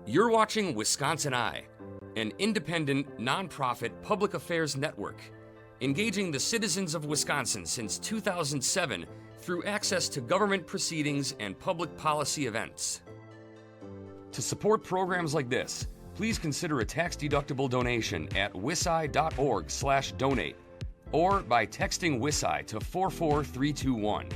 You're watching WisEye, an independent, nonprofit public affairs network, engaging the citizens of Wisconsin since 2007 through access to government proceedings and public policy events. To support programs like this, please consider a tax-deductible donation at wiseye.org/donate or by texting WisEye to 44321.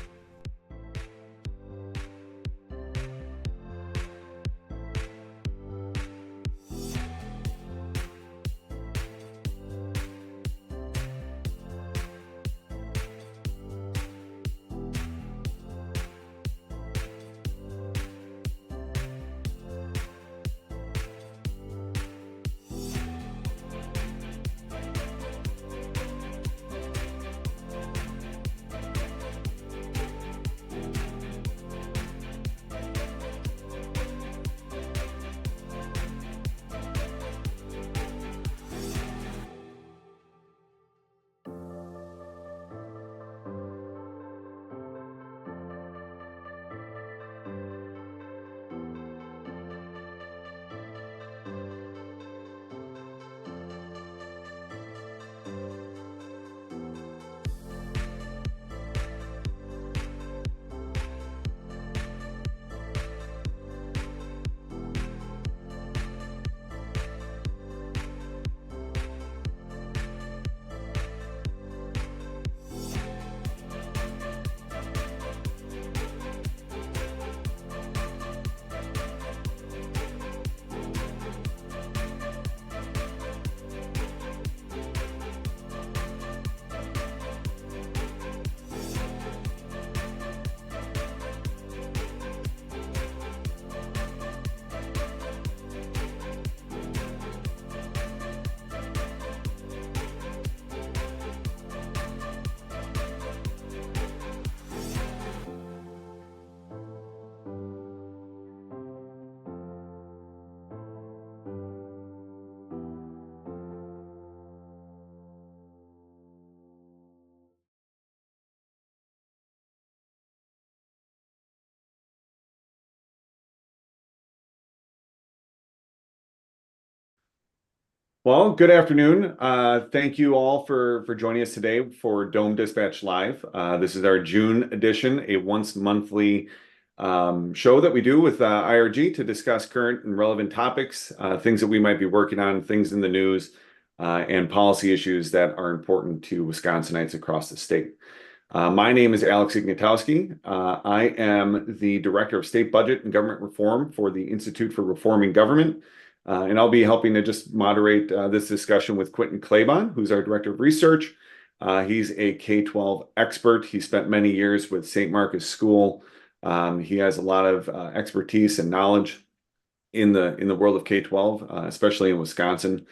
Well, good afternoon. Thank you all for joining us today for Dome Dispatch Live. This is our June edition, a once monthly show that we do with IRG to discuss current and relevant topics, things that we might be working on, things in the news, and policy issues that are important to Wisconsinites across the state. My name is Alex Ignatowski. I am the Director of State Budget and Government Reform for the Institute for Reforming Government. And I'll be helping to just moderate this discussion with Quentin Claiborne, who's our Director of Research. He's a K-12 expert. He spent many years with St. Marcus School. He has a lot of expertise and knowledge in the world of K-12, especially in Wisconsin.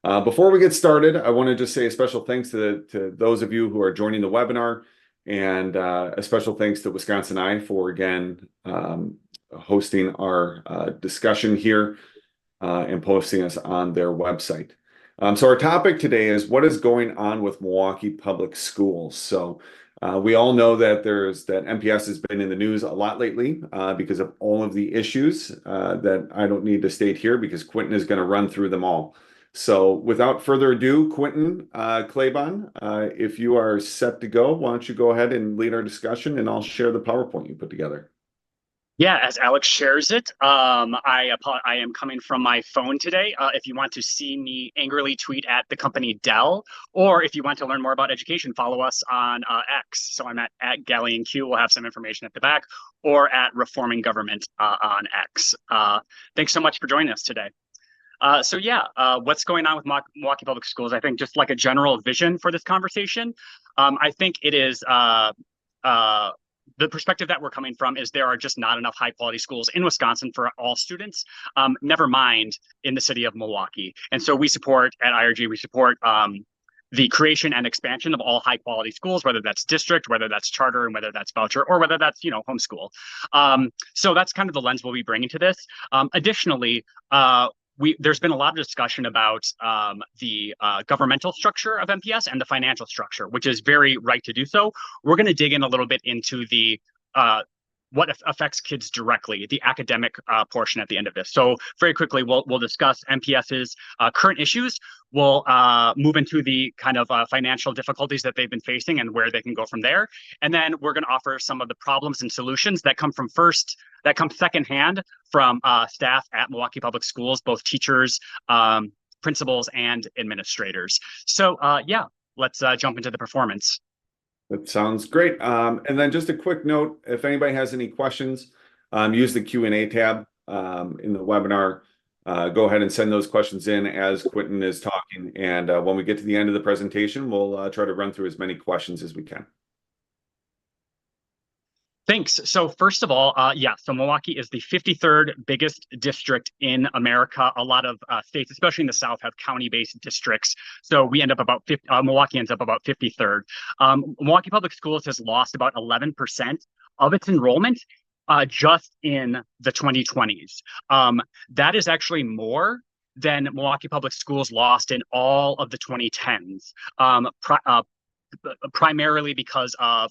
Before we get started, I want to just say a special thanks to those of you who are joining the webinar, and a special thanks to WisEye for again hosting our discussion here. And posting us on their website. So our topic today is what is going on with Milwaukee Public Schools. So we all know that MPS has been in the news a lot lately because of all of the issues that I don't need to state here because Quentin is going to run through them all. So without further ado, Quentin Claiborne, if you are set to go, why don't you go ahead and lead our discussion and I'll share the PowerPoint you put together. Yeah, as Alex shares it, I am coming from my phone today. If you want to see me angrily tweet at the company Dell, or if you want to learn more about education, follow us on X. So I'm at GalleonQ. We'll have some information at the back, or at Reforming Government on X. Thanks so much for joining us today. What's going on with Milwaukee Public Schools? I think just like a general vision for this conversation, I think it is the perspective that we're coming from is there are just not enough high quality schools in Wisconsin for all students, never mind in the city of Milwaukee. And so we support at IRG, we support the creation and expansion of all high quality schools, whether that's district, whether that's charter, and whether that's voucher, or whether that's, homeschool. So that's kind of the lens we'll be bringing to this. Additionally, there's been a lot of discussion about the governmental structure of MPS and the financial structure, which is very right to do so. We're going to dig in a little bit into the affects kids directly, the academic portion at the end of this. So very quickly, we'll discuss MPS's current issues. We'll move into the kind of financial difficulties that they've been facing and where they can go from there. And then we're going to offer some of the problems and solutions that come secondhand from staff at Milwaukee Public Schools, both teachers, principals, and administrators. So yeah, let's jump into the performance. That sounds great. And then just a quick note, if anybody has any questions, use the Q&A tab in the webinar. Go ahead and send those questions in as Quentin is talking. And when we get to the end of the presentation, we'll try to run through as many questions as we can. Thanks. So first of all, so Milwaukee is the 53rd biggest district in America. A lot of states, especially in the South, have county-based districts. So we end up Milwaukee ends up about 53rd. Milwaukee Public Schools has lost about 11% of its enrollment just in the 2020s. That is actually more than Milwaukee Public Schools lost in all of the 2010s, primarily because of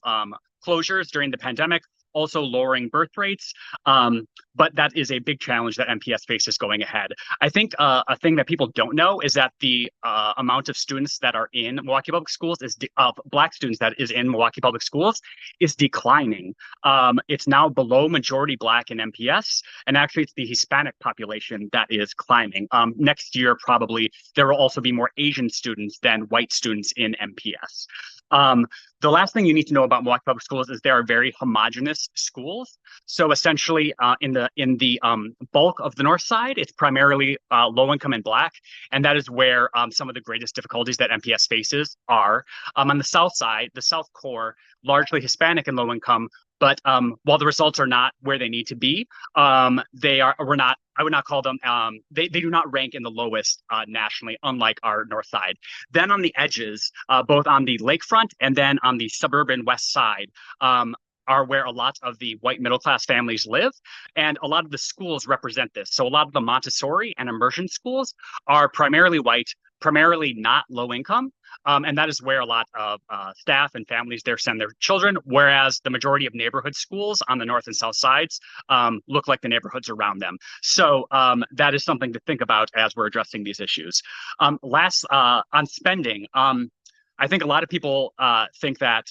closures during the pandemic, also lowering birth rates. But that is a big challenge that MPS faces going ahead. I think a thing that people don't know is that the amount of students that are in Milwaukee Public Schools Black students that is in Milwaukee Public Schools is declining. It's now below majority Black in MPS, and actually it's the Hispanic population that is climbing. Next year, probably, there will also be more Asian students than white students in MPS. The last thing you need to know about Milwaukee Public Schools is they are very homogenous schools. So essentially, in the bulk of the north side, it's primarily low income and Black, and that is where some of the greatest difficulties that MPS faces are. On the south side, the South Core, largely Hispanic and low income. But while the results are not where they need to be, I would not call them, they do not rank in the lowest nationally, unlike our north side. Then on the edges, both on the lakefront and then on the suburban west side, are where a lot of the white middle class families live. And a lot of the schools represent this. So a lot of the Montessori and immersion schools are primarily white, primarily not low income. And that is where a lot of staff and families there send their children, whereas the majority of neighborhood schools on the north and south sides look like the neighborhoods around them. So that is something to think about as we're addressing these issues. Last, on spending, I think a lot of people think that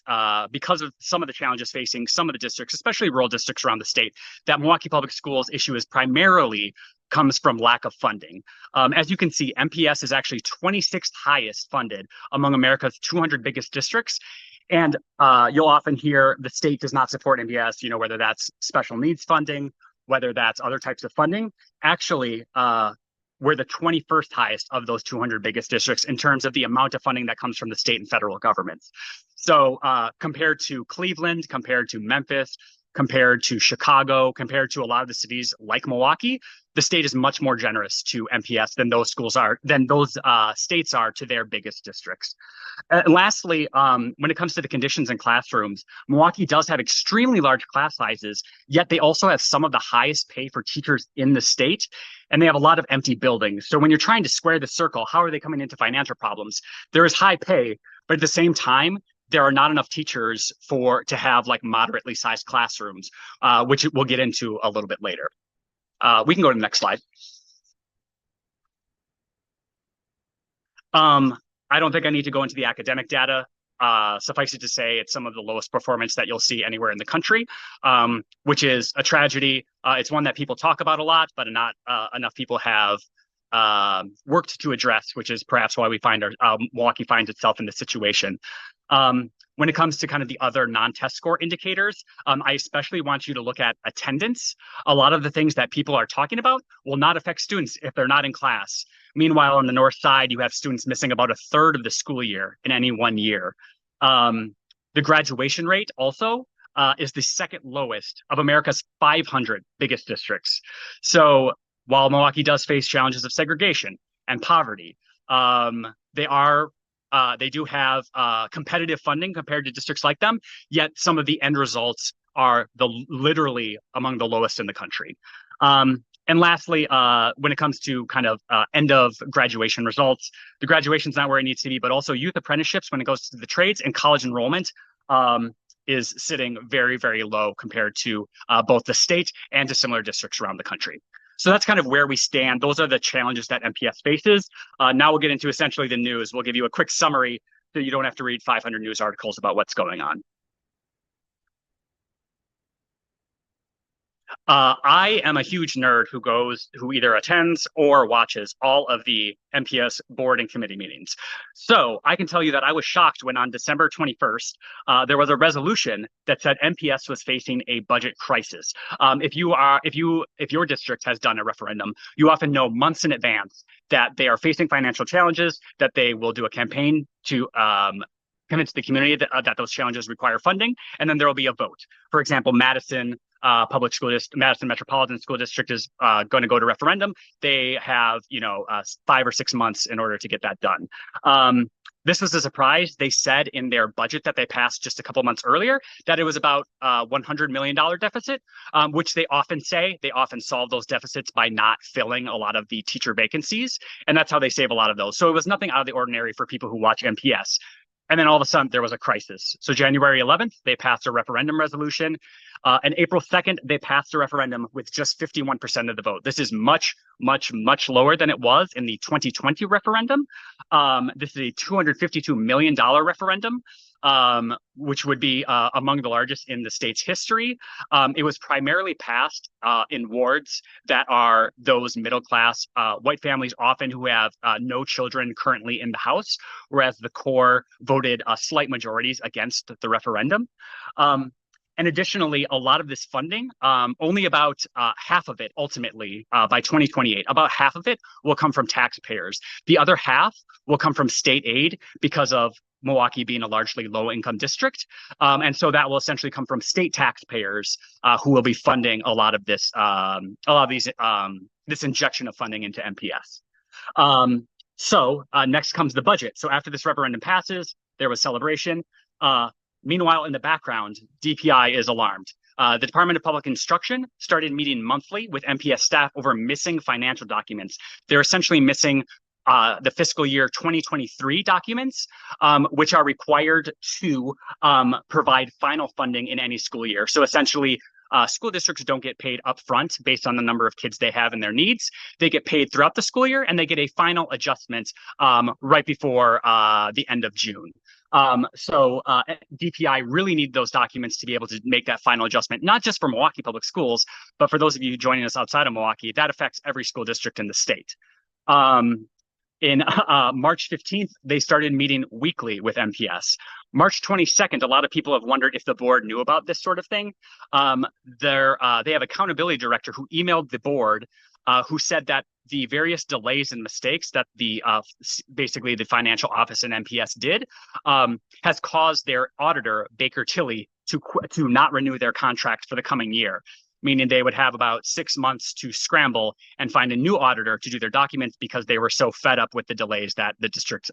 because of some of the challenges facing some of the districts, especially rural districts around the state, that Milwaukee Public Schools issue is primarily comes from lack of funding. As you can see, MPS is actually 26th highest funded among America's 200 biggest districts. And you'll often hear the state does not support MPS, whether that's special needs funding, whether that's other types of funding. Actually, we're the 21st highest of those 200 biggest districts in terms of the amount of funding that comes from the state and federal governments. So compared to Cleveland, compared to Memphis, compared to Chicago, compared to a lot of the cities like Milwaukee, the state is much more generous to MPS than those states are to their biggest districts. And lastly, when it comes to the conditions in classrooms, Milwaukee does have extremely large class sizes, yet they also have some of the highest pay for teachers in the state, and they have a lot of empty buildings. So when you're trying to square the circle, how are they coming into financial problems? There is high pay, but at the same time, there are not enough teachers to have like moderately sized classrooms, which we'll get into a little bit later. We can go to the next slide. I don't think I need to go into the academic data. Suffice it to say, it's some of the lowest performance that you'll see anywhere in the country, which is a tragedy. It's one that people talk about a lot, but not enough people have worked to address, which is perhaps why we find Milwaukee finds itself in this situation. When it comes to kind of the other non-test score indicators, I especially want you to look at attendance. A lot of the things that people are talking about will not affect students if they're not in class. Meanwhile, on the north side, you have students missing about a third of the school year in any one year. The graduation rate also is the second lowest of America's 500 biggest districts. So while Milwaukee does face challenges of segregation and poverty, they do have competitive funding compared to districts like them, yet some of the end results are literally among the lowest in the country. And lastly, when it comes to kind of end of graduation results, the graduation's not where it needs to be, but also youth apprenticeships when it goes to the trades and college enrollment is sitting very, very low compared to both the state and to similar districts around the country. So that's kind of where we stand. Those are the challenges that MPS faces. Now we'll get into essentially the news. We'll give you a quick summary so you don't have to read 500 news articles about what's going on. I am a huge nerd who either attends or watches all of the MPS board and committee meetings. So I can tell you that I was shocked when on December 21st, there was a resolution that said MPS was facing a budget crisis. If your district has done a referendum, you often know months in advance that they are facing financial challenges, that they will do a campaign to convince the community that those challenges require funding, and then there will be a vote. For example, Madison Metropolitan School District is going to go to referendum. They have 5 or 6 months in order to get that done. This was a surprise. They said in their budget that they passed just a couple months earlier that it was about $100 million deficit, which they often say. They often solve those deficits by not filling a lot of the teacher vacancies, and that's how they save a lot of those. So it was nothing out of the ordinary for people who watch MPS. And then all of a sudden, there was a crisis. So January 11th, they passed a referendum resolution. And April 2nd, they passed a referendum with just 51% of the vote. This is much, much, much lower than it was in the 2020 referendum. This is a $252 million referendum, which would be among the largest in the state's history. It was primarily passed in wards that are those middle-class white families, often who have no children currently in the house, whereas the core voted slight majorities against the referendum. And additionally, a lot of this funding, only about half of it ultimately by 2028, about half of it will come from taxpayers. The other half will come from state aid because of Milwaukee being a largely low-income district. And so that will essentially come from state taxpayers who will be funding a lot of this, this injection of funding into MPS. So next comes the budget. So after this referendum passes, there was celebration. Meanwhile, in the background, DPI is alarmed. The Department of Public Instruction started meeting monthly with MPS staff over missing financial documents. They're essentially missing the fiscal year 2023 documents, which are required to provide final funding in any school year. So essentially, school districts don't get paid upfront based on the number of kids they have and their needs. They get paid throughout the school year, and they get a final adjustment right before the end of June. So DPI really need those documents to be able to make that final adjustment, not just for Milwaukee Public Schools, but for those of you joining us outside of Milwaukee, that affects every school district in the state. In March 15th, they started meeting weekly with MPS. March 22nd, a lot of people have wondered if the board knew about this sort of thing. They have accountability director who emailed the board who said that the various delays and mistakes that basically the financial office and MPS did has caused their auditor, Baker Tilly, to not renew their contract for the coming year, meaning they would have about 6 months to scramble and find a new auditor to do their documents because they were so fed up with the delays that the district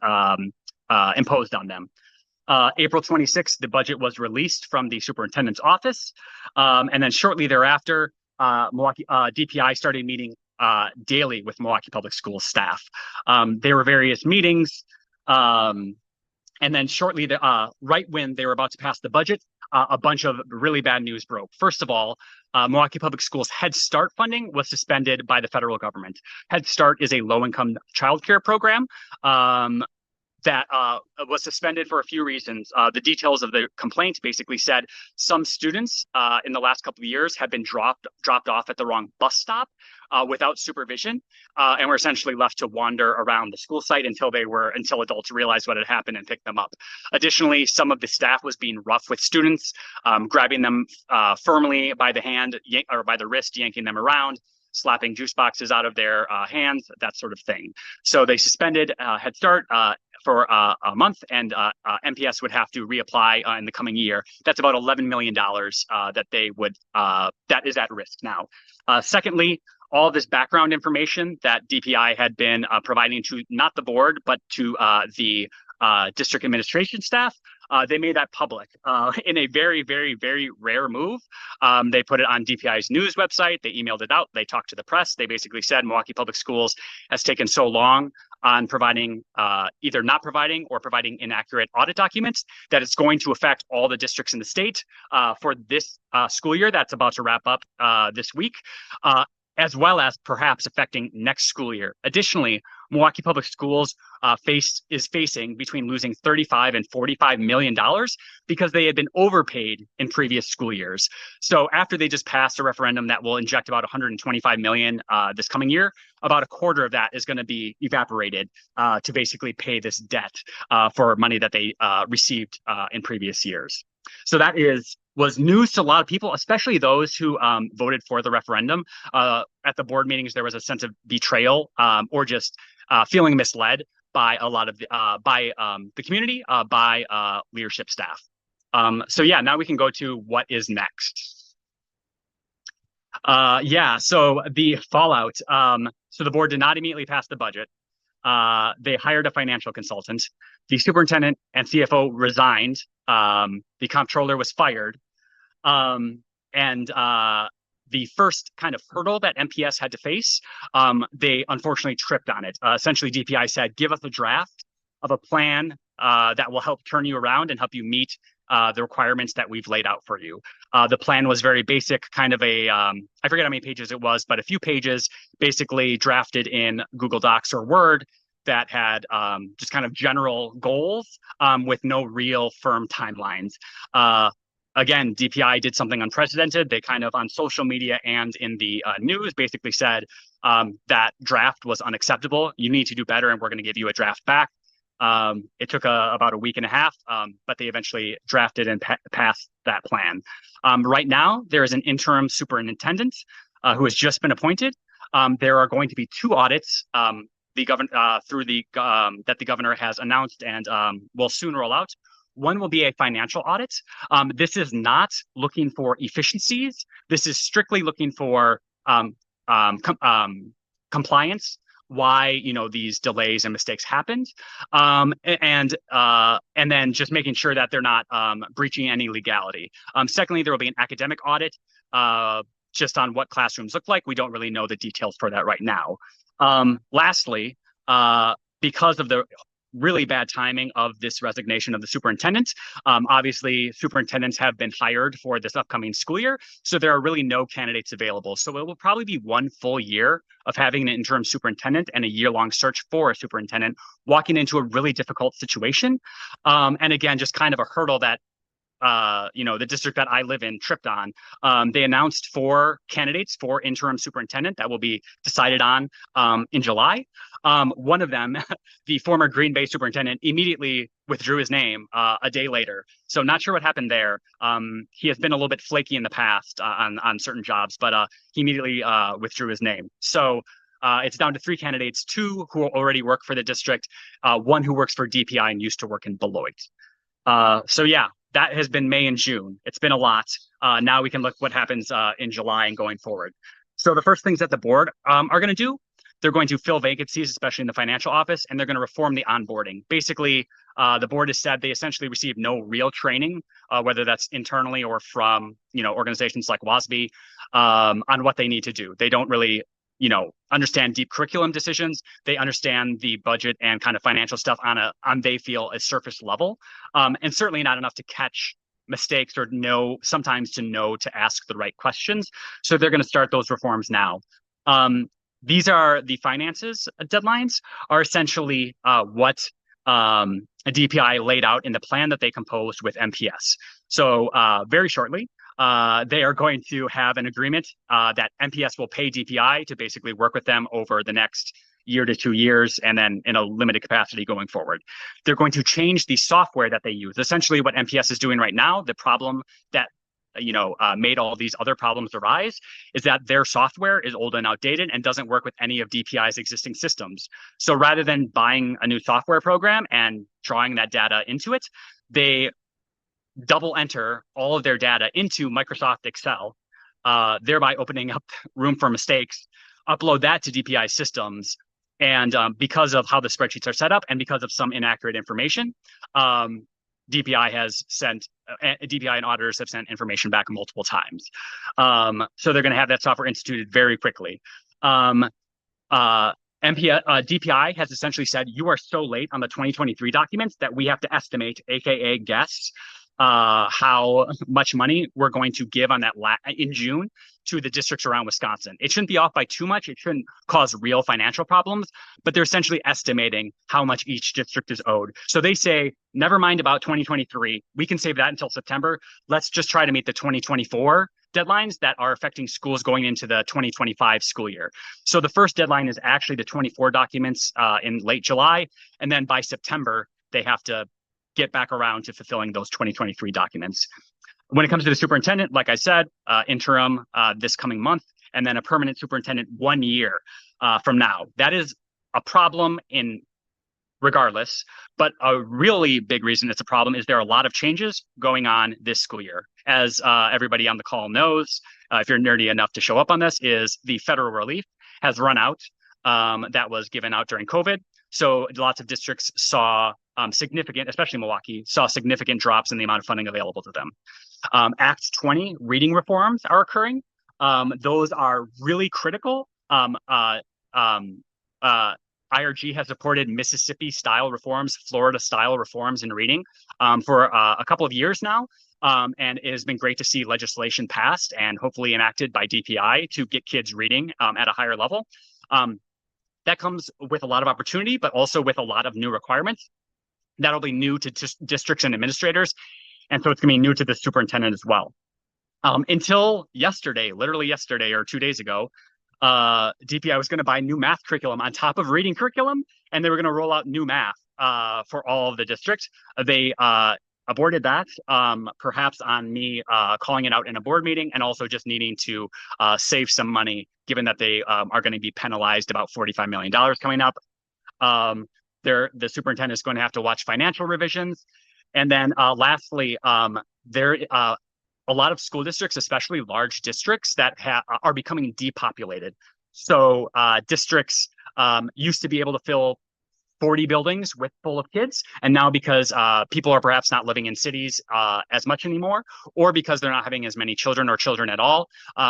imposed on them. April 26th, the budget was released from the superintendent's office. And then shortly thereafter, DPI started meeting daily with Milwaukee Public Schools staff. There were various meetings. And then shortly, right when they were about to pass the budget, a bunch of really bad news broke. First of all, Milwaukee Public Schools Head Start funding was suspended by the federal government. Head Start is a low-income childcare program that was suspended for a few reasons. The details of the complaint basically said some students in the last couple of years have been dropped off at the wrong bus stop without supervision, and were essentially left to wander around the school site until adults realized what had happened and picked them up. Additionally, some of the staff was being rough with students, grabbing them firmly by the hand or by the wrist, yanking them around, slapping juice boxes out of their hands, that sort of thing. So they suspended Head Start for a month, and MPS would have to reapply in the coming year. That's about $11 million that is at risk now. Secondly, all this background information that DPI had been providing to not the board, but to the district administration staff, they made that public in a very, very, very rare move. They put it on DPI's news website. They emailed it out. They talked to the press. They basically said Milwaukee Public Schools has taken so long on providing either not providing or providing inaccurate audit documents, that it's going to affect all the districts in the state for this school year that's about to wrap up this week, as well as perhaps affecting next school year. Additionally, Milwaukee Public Schools is facing between losing $35 and $45 million because they had been overpaid in previous school years. So after they just passed a referendum that will inject about $125 million this coming year, about a quarter of that is going to be evaporated to basically pay this debt for money that they received in previous years. So that was news to a lot of people, especially those who voted for the referendum. At the board meetings, there was a sense of betrayal or just feeling misled by a lot of the community, by leadership staff. So yeah, now we can go to what is next. So the fallout. So the board did not immediately pass the budget. They hired a financial consultant. The superintendent and CFO resigned. The comptroller was fired. The first kind of hurdle that MPS had to face, they unfortunately tripped on it. Essentially, DPI said, give us a draft of a plan that will help turn you around and help you meet the requirements that we've laid out for you. The plan was very basic, kind of I forget how many pages it was, but a few pages basically drafted in Google Docs or Word that had just kind of general goals with no real firm timelines. Again, DPI did something unprecedented. They kind of on social media and in the news basically said that draft was unacceptable. You need to do better, and we're going to give you a draft back. It took about a week and a half, but they eventually drafted and passed that plan. Right now, there is an interim superintendent who has just been appointed. There are going to be 2 audits that the governor has announced and will soon roll out. One will be a financial audit. This is not looking for efficiencies. This is strictly looking for compliance, why these delays and mistakes happened, and then just making sure that they're not breaching any legality. Secondly, there will be an academic audit just on what classrooms look like. We don't really know the details for that right now. Lastly, because of the really bad timing of this resignation of the superintendent. Obviously, superintendents have been hired for this upcoming school year, so there are really no candidates available. So it will probably be 1 full year of having an interim superintendent and a year-long search for a superintendent, walking into a really difficult situation. And again, just kind of a hurdle that the district that I live in tripped on. They announced 4 candidates for interim superintendent that will be decided on in July. One of them, the former Green Bay superintendent, immediately withdrew his name a day later. So not sure what happened there. He has been a little bit flaky in the past on certain jobs, but he immediately withdrew his name. So it's down to 3 candidates, 2 who already work for the district, 1 who works for DPI and used to work in Beloit. So yeah, that has been May and June. It's been a lot. Now we can look what happens in July and going forward. So the first things that the board are going to do, they're going to fill vacancies, especially in the financial office, and they're going to reform the onboarding. Basically, the board has said they essentially receive no real training, whether that's internally or from organizations like WisEye, on what they need to do. They don't really understand deep curriculum decisions. They understand the budget and kind of financial stuff on they feel a surface level, and certainly not enough to catch mistakes or sometimes to ask the right questions. So they're going to start those reforms now. These are the finances deadlines are essentially what DPI laid out in the plan that they composed with MPS. So very shortly, they are going to have an agreement that MPS will pay DPI to basically work with them over the next year to 2 years, and then in a limited capacity going forward. They're going to change the software that they use. Essentially what MPS is doing right now, the problem that made all these other problems arise is that their software is old and outdated and doesn't work with any of DPI's existing systems. So rather than buying a new software program and drawing that data into it, they double enter all of their data into Microsoft Excel, thereby opening up room for mistakes, upload that to DPI systems. And because of how the spreadsheets are set up and because of some inaccurate information, DPI and auditors have sent information back multiple times. So they're going to have that software instituted very quickly. And DPI has essentially said, you are so late on the 2023 documents that we have to estimate, aka guess, how much money we're going to give on that in June to the districts around Wisconsin. It shouldn't be off by too much. It shouldn't cause real financial problems, but they're essentially estimating how much each district is owed. So they say, never mind about 2023. We can save that until September. Let's just try to meet the 2024 deadlines that are affecting schools going into the 2025 school year. So the first deadline is actually the 24 documents in late July. And then by September, they have to get back around to fulfilling those 2023 documents. When it comes to the superintendent, like I said, interim this coming month, and then a permanent superintendent 1 year from now. That is a problem in regardless, but a really big reason it's a problem is there are a lot of changes going on this school year. As everybody on the call knows, if you're nerdy enough to show up on this, is the federal relief has run out that was given out during COVID. So lots of districts saw significant, especially Milwaukee, saw significant drops in the amount of funding available to them. Act 20 reading reforms are occurring. Those are really critical. IRG has supported Mississippi-style reforms, Florida-style reforms in reading for a couple of years now. And it has been great to see legislation passed and hopefully enacted by DPI to get kids reading at a higher level. That comes with a lot of opportunity, but also with a lot of new requirements. That'll be new to districts and administrators. And so it's going to be new to the superintendent as well. Until yesterday, literally yesterday or 2 days ago, DPI was going to buy new math curriculum on top of reading curriculum, and they were going to roll out new math for all of the districts. They aborted that, perhaps on me calling it out in a board meeting, and also just needing to save some money, given that they are going to be penalized about $45 million coming up. The superintendent is going to have to watch financial revisions. And then lastly, a lot of school districts, especially large districts that are becoming depopulated. So districts used to be able to fill 40 buildings full of kids. And now because people are perhaps not living in cities as much anymore, or because they're not having as many children or children at all,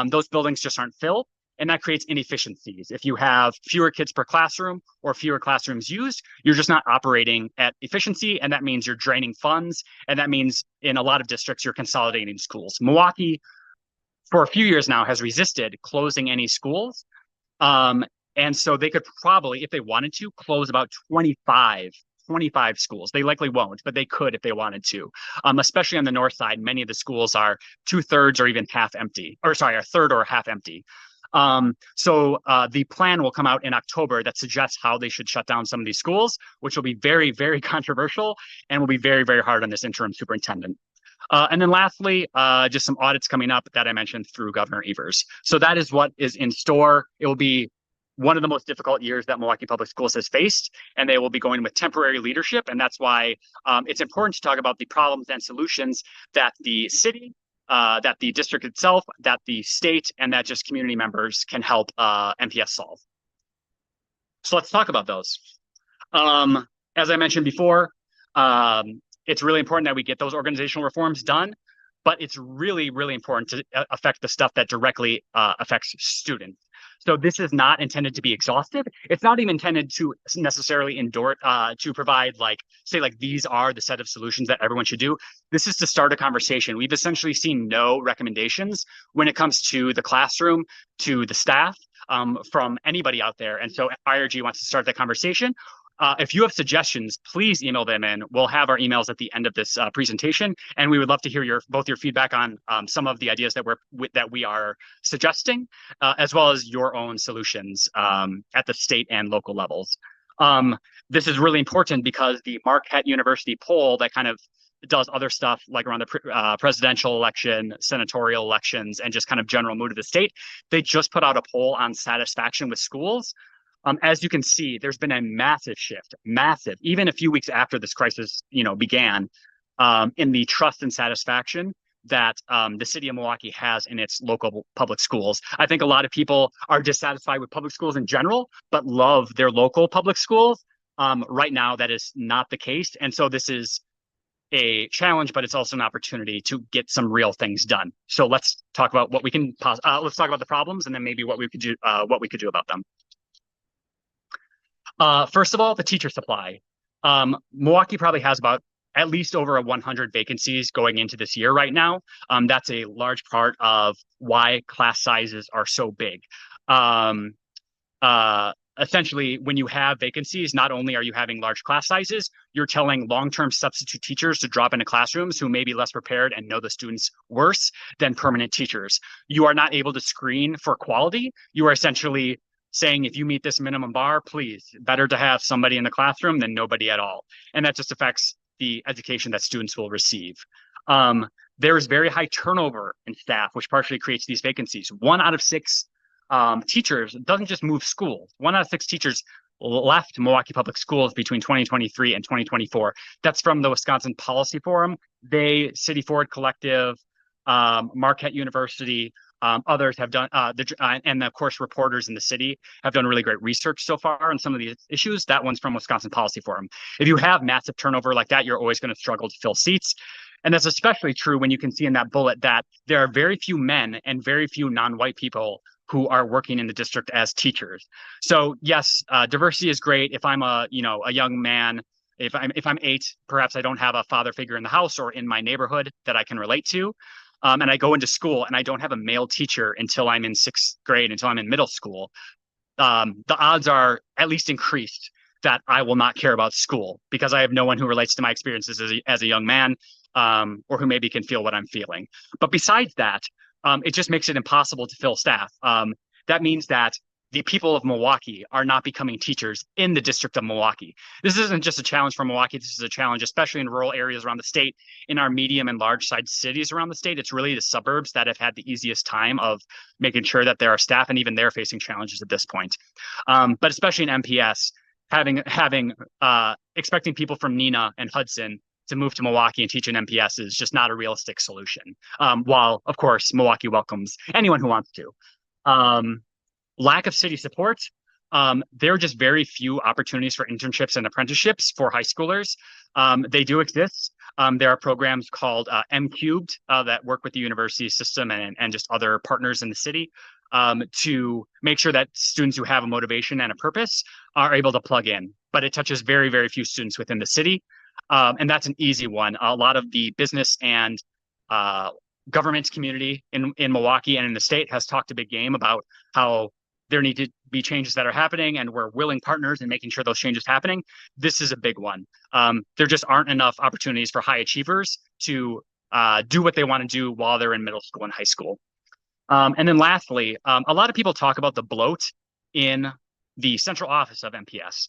those buildings just aren't filled. And that creates inefficiencies. If you have fewer kids per classroom or fewer classrooms used, you're just not operating at efficiency. And that means you're draining funds. And that means in a lot of districts, you're consolidating schools. Milwaukee, for a few years now, has resisted closing any schools. And so they could probably, if they wanted to, close about 25 schools. They likely won't, but they could if they wanted to. Especially on the north side, many of the schools are 2/3 or even half empty, or sorry, a third or half empty. So the plan will come out in October that suggests how they should shut down some of these schools, which will be very, very controversial and will be very, very hard on this interim superintendent. And then lastly, just some audits coming up that I mentioned through Governor Evers. So that is what is in store. It will be one of the most difficult years that Milwaukee Public Schools has faced, and they will be going with temporary leadership. And that's why it's important to talk about the problems and solutions that the city, that the district itself, that the state, and that just community members can help MPS solve. So let's talk about those. As I mentioned before, it's really important that we get those organizational reforms done, but it's really, really important to affect the stuff that directly affects students. So this is not intended to be exhaustive. It's not even intended to necessarily endorse, to provide say these are the set of solutions that everyone should do. This is to start a conversation. We've essentially seen no recommendations when it comes to the classroom, to the staff, from anybody out there. And so IRG wants to start that conversation. If you have suggestions, please email them in. We'll have our emails at the end of this presentation, and we would love to hear both your feedback on some of the ideas that we are suggesting, as well as your own solutions at the state and local levels. This is really important because the Marquette University poll that kind of does other stuff like around the presidential election, senatorial elections, and just kind of general mood of the state, they just put out a poll on satisfaction with schools. As you can see, there's been a massive shift, even a few weeks after this crisis, began, in the trust and satisfaction that the city of Milwaukee has in its local public schools. I think a lot of people are dissatisfied with public schools in general, but love their local public schools. Right now, that is not the case. And so this is a challenge, but it's also an opportunity to get some real things done. So let's talk about what we can, let's talk about the problems and then maybe what we could do about them. First of all, the teacher supply. Milwaukee probably has about at least over 100 vacancies going into this year right now. That's a large part of why class sizes are so big. Um, Essentially, when you have vacancies, not only are you having large class sizes, you're telling long-term substitute teachers to drop into classrooms who may be less prepared and know the students worse than permanent teachers. You are not able to screen for quality. You are essentially saying, if you meet this minimum bar, please, better to have somebody in the classroom than nobody at all. And that just affects the education that students will receive. There is very high turnover in staff, which partially creates these vacancies. 1 out of 6 teachers doesn't just move schools. 1 out of 6 teachers left Milwaukee Public Schools between 2023 and 2024. That's from the Wisconsin Policy Forum. They, City Forward Collective, Marquette University, others have done, and of course, reporters in the city have done really great research so far on some of these issues. That one's from Wisconsin Policy Forum. If you have massive turnover like that, you're always going to struggle to fill seats. And that's especially true when you can see in that bullet that there are very few men and very few non-white people who are working in the district as teachers. So yes, diversity is great. If I'm a young man, if I'm 8, perhaps I don't have a father figure in the house or in my neighborhood that I can relate to. And I go into school and I don't have a male teacher until I'm in 6th grade, until I'm in middle school. The odds are at least increased that I will not care about school because I have no one who relates to my experiences as a young man, or who maybe can feel what I'm feeling. But besides that, it just makes it impossible to fill staff. That means that the people of Milwaukee are not becoming teachers in the district of Milwaukee. This isn't just a challenge for Milwaukee. This is a challenge, especially in rural areas around the state, in our medium and large sized cities around the state. It's really the suburbs that have had the easiest time of making sure that there are staff, and even they're facing challenges at this point. But especially in MPS, expecting people from Neenah and Hudson to move to Milwaukee and teach in MPS is just not a realistic solution. While, of course, Milwaukee welcomes anyone who wants to. Lack of city support. There are just very few opportunities for internships and apprenticeships for high schoolers. They do exist. There are programs called M Cubed that work with the university system and just other partners in the city to make sure that students who have a motivation and a purpose are able to plug in. But it touches very, very few students within the city. And that's an easy one. A lot of the business and government community in Milwaukee and in the state has talked a big game about how there need to be changes that are happening, and we're willing partners in making sure those changes happening. This is a big one. There just aren't enough opportunities for high achievers to do what they want to do while they're in middle school and high school. And then lastly, a lot of people talk about the bloat in the central office of MPS.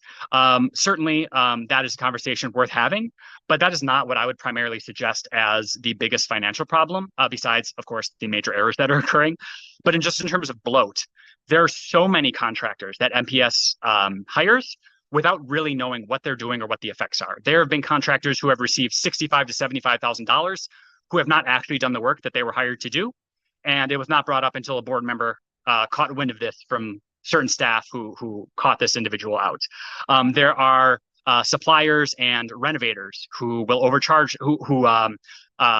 Certainly, that is a conversation worth having, but that is not what I would primarily suggest as the biggest financial problem, besides, of course, the major errors that are occurring. But in terms of bloat, there are so many contractors that MPS hires without really knowing what they're doing or what the effects are. There have been contractors who have received $65,000 to $75,000 who have not actually done the work that they were hired to do. And it was not brought up until a board member caught wind of this from certain staff who caught this individual out. There are suppliers and renovators who will overcharge, who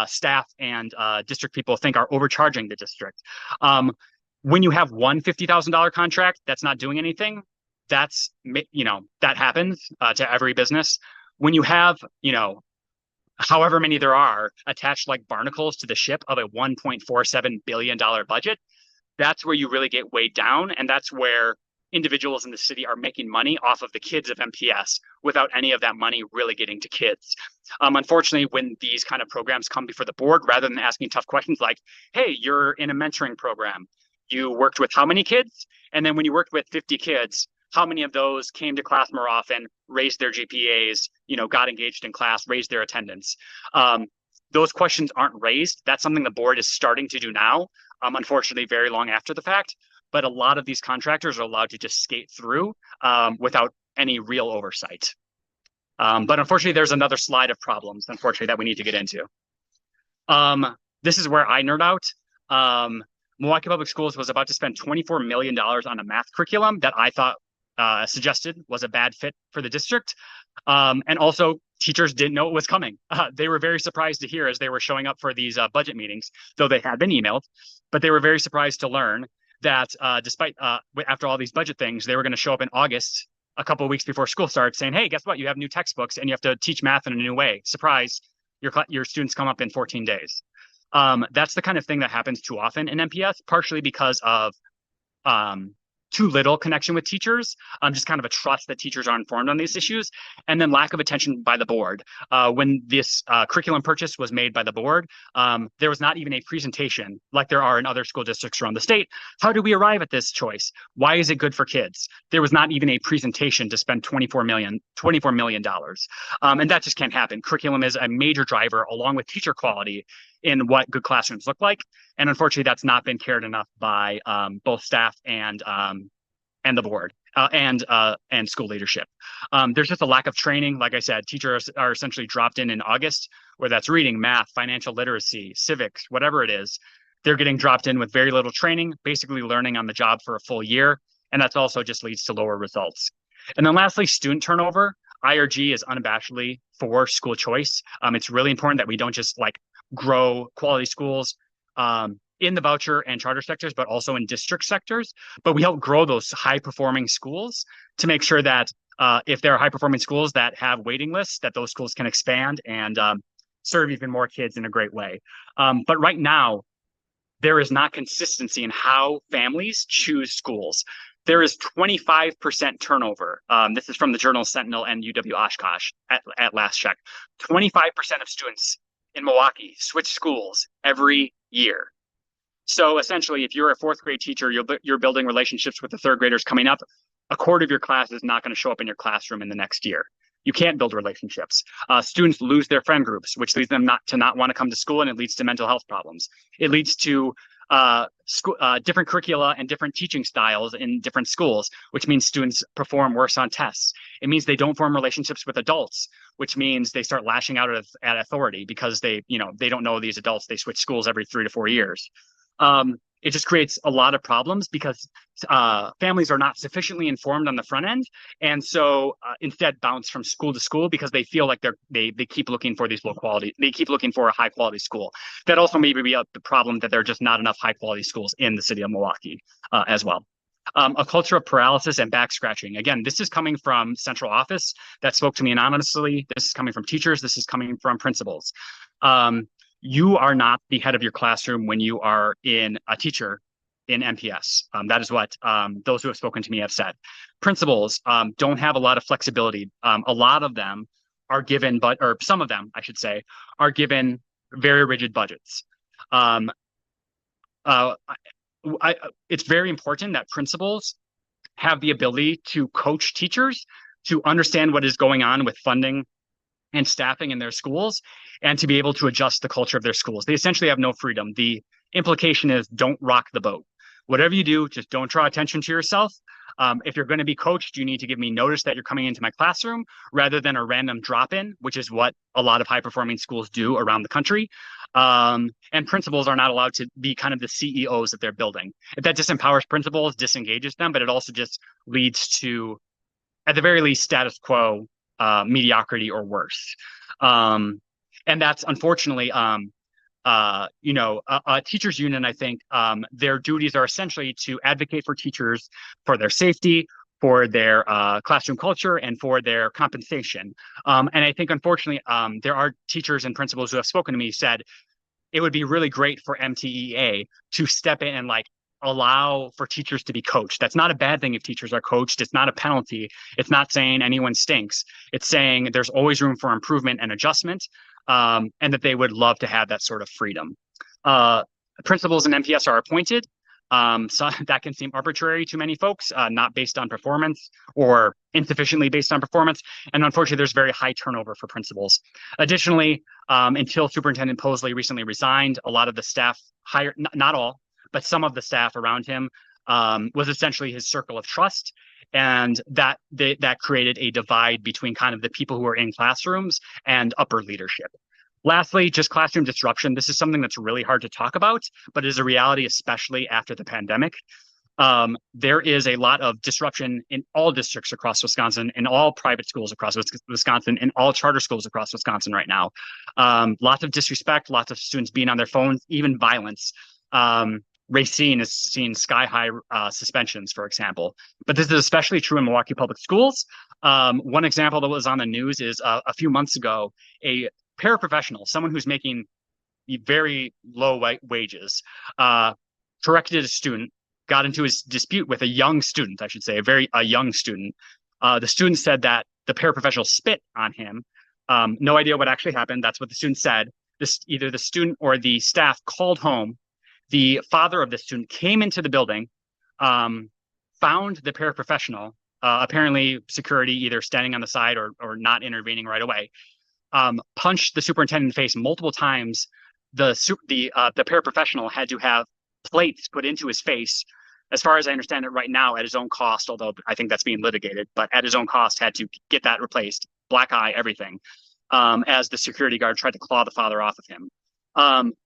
staff and district people think are overcharging the district. When you have one $50,000 contract that's not doing anything, that happens to every business. When you have, however many there are attached like barnacles to the ship of a $1.47 billion budget, that's where you really get weighed down. And that's where individuals in the city are making money off of the kids of MPS without any of that money really getting to kids. Unfortunately, when these kind of programs come before the board, rather than asking tough questions like, hey, you're in a mentoring program, you worked with how many kids? And then when you worked with 50 kids, how many of those came to class more often, raised their GPAs, got engaged in class, raised their attendance? Those questions aren't raised. That's something the board is starting to do now, unfortunately, very long after the fact. But a lot of these contractors are allowed to just skate through without any real oversight. But unfortunately, there's another slide of problems, unfortunately, that we need to get into. This is where I nerd out. Milwaukee Public Schools was about to spend $24 million on a math curriculum that I thought suggested was a bad fit for the district. And also, teachers didn't know it was coming. They were very surprised to hear as they were showing up for these budget meetings, though they had been emailed, but they were very surprised to learn that despite after all these budget things, they were going to show up in August a couple of weeks before school starts saying, hey, guess what? You have new textbooks and you have to teach math in a new way. Surprise, your students come up in 14 days. That's the kind of thing that happens too often in MPS, partially because of too little connection with teachers, just kind of a trust that teachers are informed on these issues, and then lack of attention by the board. When this curriculum purchase was made by the board, there was not even a presentation like there are in other school districts around the state. How do we arrive at this choice? Why is it good for kids? There was not even a presentation to spend $24 million. And that just can't happen. Curriculum is a major driver along with teacher quality in what good classrooms look like. And unfortunately, that's not been cared enough by both staff and the board and school leadership. There's just a lack of training. Like I said, teachers are essentially dropped in August, whether that's reading, math, financial literacy, civics, whatever it is. They're getting dropped in with very little training, basically learning on the job for a full year. And that's also just leads to lower results. And then lastly, student turnover. IRG is unabashedly for school choice. It's really important that we don't just like grow quality schools in the voucher and charter sectors, but also in district sectors. But we help grow those high performing schools to make sure that if there are high performing schools that have waiting lists, that those schools can expand and serve even more kids in a great way. But right now, there is not consistency in how families choose schools. There is 25% turnover. This is from the Journal Sentinel and UW Oshkosh at last check. 25% of students in Milwaukee switch schools every year. So essentially, if you're a fourth grade teacher, you're building relationships with the third graders coming up. A quarter of your class is not going to show up in your classroom in the next year. You can't build relationships. Students lose their friend groups, which leads them not want to come to school, and it leads to mental health problems. It leads to different curricula and different teaching styles in different schools, which means students perform worse on tests. It means they don't form relationships with adults, which means they start lashing out at authority because they don't know these adults. They switch schools every 3 to 4 years. It just creates a lot of problems because families are not sufficiently informed on the front end, and so instead bounce from school to school because they feel like they keep looking for these low quality. They keep looking for a high quality school. That also may be the problem that there are just not enough high quality schools in the city of Milwaukee as well. A culture of paralysis and back scratching. Again, this is coming from central office that spoke to me anonymously. This is coming from teachers. This is coming from principals. You are not the head of your classroom when you are a teacher in MPS. That is what those who have spoken to me have said. Principals don't have a lot of flexibility. A lot of them are given, or some of them, I should say, are given very rigid budgets. It's very important that principals have the ability to coach teachers to understand what is going on with funding and staffing in their schools, and to be able to adjust the culture of their schools. They essentially have no freedom. The implication is don't rock the boat. Whatever you do, just don't draw attention to yourself. If you're going to be coached, you need to give me notice that you're coming into my classroom rather than a random drop-in, which is what a lot of high-performing schools do around the country. And principals are not allowed to be kind of the CEOs of their building. If that disempowers principals, disengages them, but it also just leads to, at the very least, status quo mediocrity or worse. And that's unfortunately, a teachers union, I think their duties are essentially to advocate for teachers for their safety, for their classroom culture, and for their compensation. And I think, unfortunately, there are teachers and principals who have spoken to me said it would be really great for MTEA to step in and allow for teachers to be coached. That's not a bad thing if teachers are coached. It's not a penalty. It's not saying anyone stinks. It's saying there's always room for improvement and adjustment, and that they would love to have that sort of freedom. Principals in MPS are appointed. So that can seem arbitrary to many folks, not based on performance or insufficiently based on performance. And unfortunately, there's very high turnover for principals. Additionally, until Superintendent Posley recently resigned, a lot of the staff hired, not all, but some of the staff around him was essentially his circle of trust. And that created a divide between kind of the people who are in classrooms and upper leadership. Lastly, just classroom disruption. This is something that's really hard to talk about, but is a reality, especially after the pandemic. There is a lot of disruption in all districts across Wisconsin, in all private schools across Wisconsin, in all charter schools across Wisconsin right now. Lots of disrespect, lots of students being on their phones, even violence. Racine is seeing sky-high suspensions, for example. But this is especially true in Milwaukee public schools. One example that was on the news is a few months ago, a paraprofessional, someone who's making very low wages, corrected a student, got into his dispute with a young student, I should say, a young student. The student said that the paraprofessional spit on him. No idea what actually happened. That's what the student said. Either the student or the staff called home. The father of the student came into the building, found the paraprofessional, apparently security either standing on the side or not intervening right away, punched the superintendent in the face multiple times. The paraprofessional had to have plates put into his face, as far as I understand it right now, at his own cost, although I think that's being litigated, but at his own cost had to get that replaced, black eye, everything, as the security guard tried to claw the father off of him.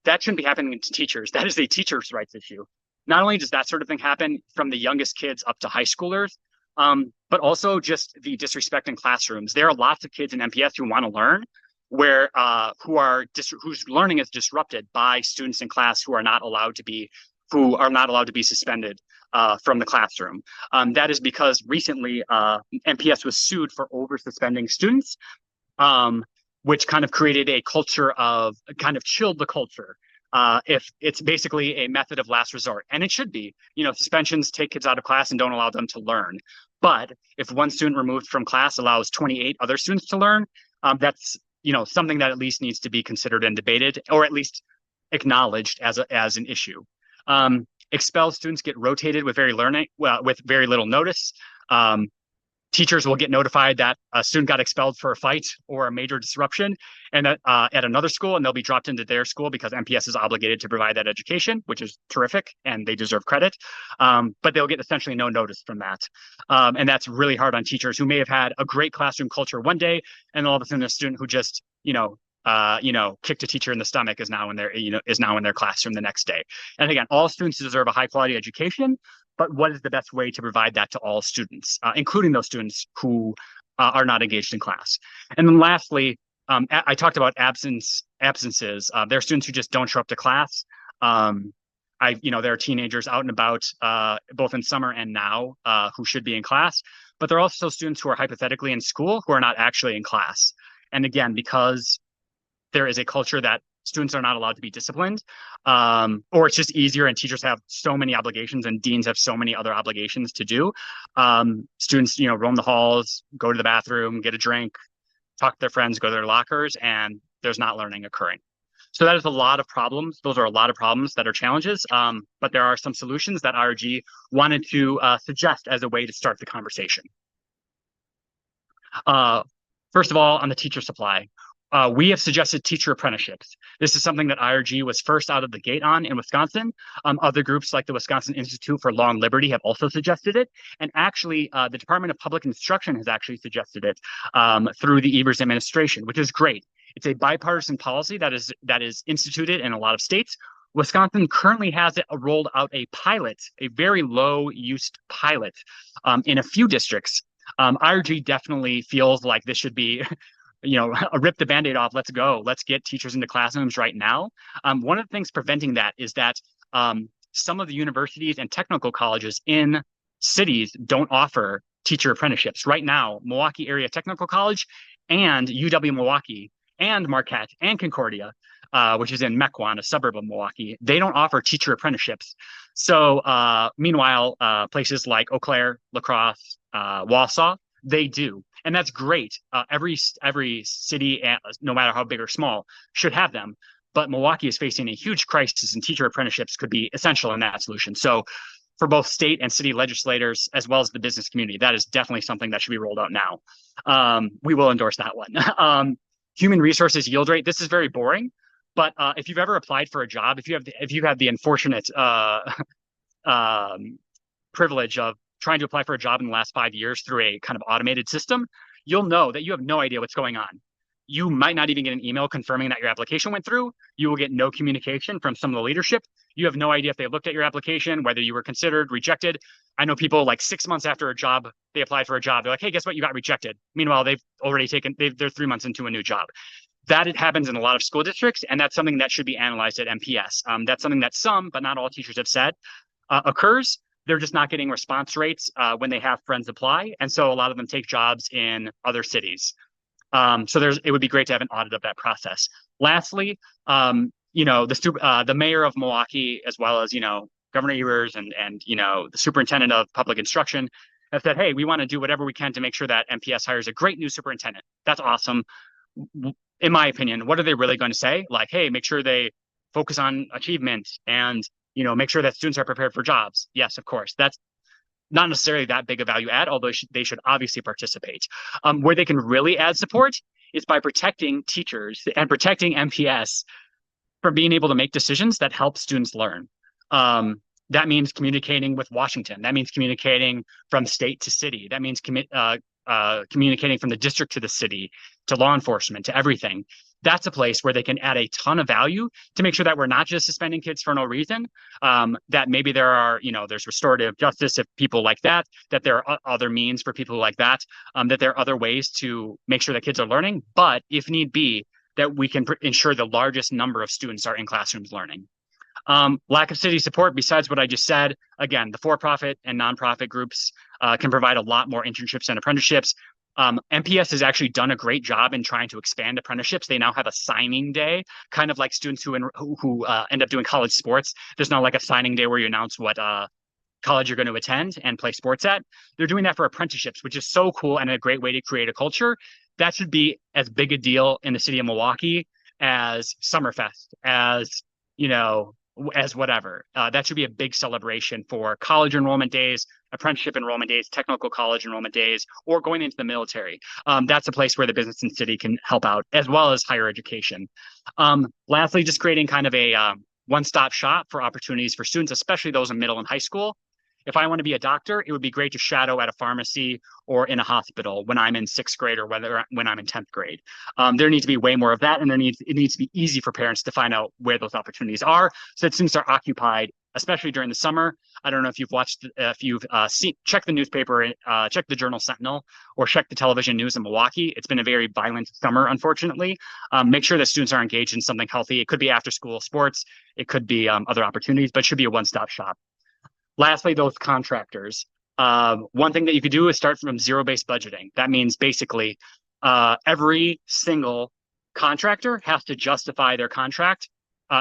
That shouldn't be happening to teachers. That is a teacher's rights issue. Not only does that sort of thing happen from the youngest kids up to high schoolers, but also just the disrespect in classrooms. There are lots of kids in MPS who want to learn, whose learning is disrupted by students in class who are not allowed to be suspended from the classroom. That is because recently MPS was sued for over suspending students, which kind of created a culture of chilled the culture. If it's basically a method of last resort, and it should be, suspensions take kids out of class and don't allow them to learn. But if one student removed from class allows 28 other students to learn, that's something that at least needs to be considered and debated, or at least acknowledged as an issue. Expelled students get rotated with very little notice. Teachers will get notified that a student got expelled for a fight or a major disruption and at another school, and they'll be dropped into their school because MPS is obligated to provide that education, which is terrific, and they deserve credit. But they'll get essentially no notice from that. And that's really hard on teachers who may have had a great classroom culture one day, and all of a sudden a student who just, kicked a teacher in the stomach is now in their classroom the next day. And again, all students deserve a high quality education, but what is the best way to provide that to all students, including those students who are not engaged in class? And then lastly, I talked about absences. There are students who just don't show up to class. There are teenagers out and about, both in summer and now, who should be in class, but there are also students who are hypothetically in school who are not actually in class. And again, because there is a culture that students are not allowed to be disciplined, or it's just easier and teachers have so many obligations and deans have so many other obligations to do. Students, roam the halls, go to the bathroom, get a drink, talk to their friends, go to their lockers, and there's not learning occurring. So that is a lot of problems. Those are a lot of problems that are challenges, but there are some solutions that IRG wanted to suggest as a way to start the conversation. First of all, on the teacher supply, we have suggested teacher apprenticeships. This is something that IRG was first out of the gate on in Wisconsin. Other groups like the Wisconsin Institute for Law and Liberty have also suggested it. And actually, the Department of Public Instruction has actually suggested it through the Evers administration, which is great. It's a bipartisan policy that is instituted in a lot of states. Wisconsin currently has rolled out a pilot, a very low-use pilot in a few districts. IRG definitely feels like this should be rip the Band-Aid off, let's go. Let's get teachers into classrooms right now. One of the things preventing that is that some of the universities and technical colleges in cities don't offer teacher apprenticeships. Right now, Milwaukee Area Technical College and UW Milwaukee and Marquette and Concordia, which is in Mequon, a suburb of Milwaukee, they don't offer teacher apprenticeships. So meanwhile, places like Eau Claire, La Crosse, Wausau, they do. And that's great. Every city, no matter how big or small, should have them. But Milwaukee is facing a huge crisis, and teacher apprenticeships could be essential in that solution. So for both state and city legislators, as well as the business community, that is definitely something that should be rolled out now. We will endorse that one. Human resources yield rate. This is very boring, but if you've ever applied for a job, if you have the unfortunate privilege of trying to apply for a job in the last 5 years through a kind of automated system, you'll know that you have no idea what's going on. You might not even get an email confirming that your application went through. You will get no communication from some of the leadership. You have no idea if they looked at your application, whether you were considered, rejected. I know people like 6 months after they applied for a job, they're like, hey, guess what? You got rejected. Meanwhile, they're 3 months into a new job. That it happens in a lot of school districts, and that's something that should be analyzed at MPS. That's something that some, but not all teachers have said occurs. They're just not getting response rates when they have friends apply, and so a lot of them take jobs in other cities. So it would be great to have an audit of that process. Lastly, the mayor of Milwaukee, as well as Governor Evers and the superintendent of public instruction, have said, hey, we want to do whatever we can to make sure that MPS hires a great new superintendent. That's awesome. In my opinion, what are they really going to say? Like, hey, make sure they focus on achievement and make sure that students are prepared for jobs. Yes, of course. That's not necessarily that big a value add, although they should obviously participate. Where they can really add support is by protecting teachers and protecting MPS from being able to make decisions that help students learn. That means communicating with Washington. That means communicating from state to city. That means communicating from the district to the city, to law enforcement, to everything. That's a place where they can add a ton of value to make sure that we're not just suspending kids for no reason, that maybe there's restorative justice if people like that there are other means for people like that there are other ways to make sure that kids are learning, but if need be, that we can ensure the largest number of students are in classrooms learning. Lack of city support, besides what I just said, again, the for-profit and nonprofit groups can provide a lot more internships and apprenticeships. MPS has actually done a great job in trying to expand apprenticeships. They now have a signing day, kind of like students who end up doing college sports. There's now like a signing day where you announce what college you're going to attend and play sports at. They're doing that for apprenticeships, which is so cool and a great way to create a culture. That should be as big a deal in the city of Milwaukee as Summerfest, as whatever. That should be a big celebration for college enrollment days, apprenticeship enrollment days, technical college enrollment days, or going into the military. That's a place where the business and city can help out, as well as higher education. Lastly, just creating kind of a one-stop shop for opportunities for students, especially those in middle and high school. If I want to be a doctor, it would be great to shadow at a pharmacy or in a hospital when I'm in 6th grade or when I'm in 10th grade. There needs to be way more of that, and it needs to be easy for parents to find out where those opportunities are so that students are occupied, especially during the summer. I don't know if you've checked the newspaper, check the Journal Sentinel, or check the television news in Milwaukee. It's been a very violent summer, unfortunately. Make sure that students are engaged in something healthy. It could be after-school sports. It could be other opportunities, but it should be a one-stop shop. Lastly, those contractors. One thing that you could do is start from zero-based budgeting. That means basically every single contractor has to justify their contract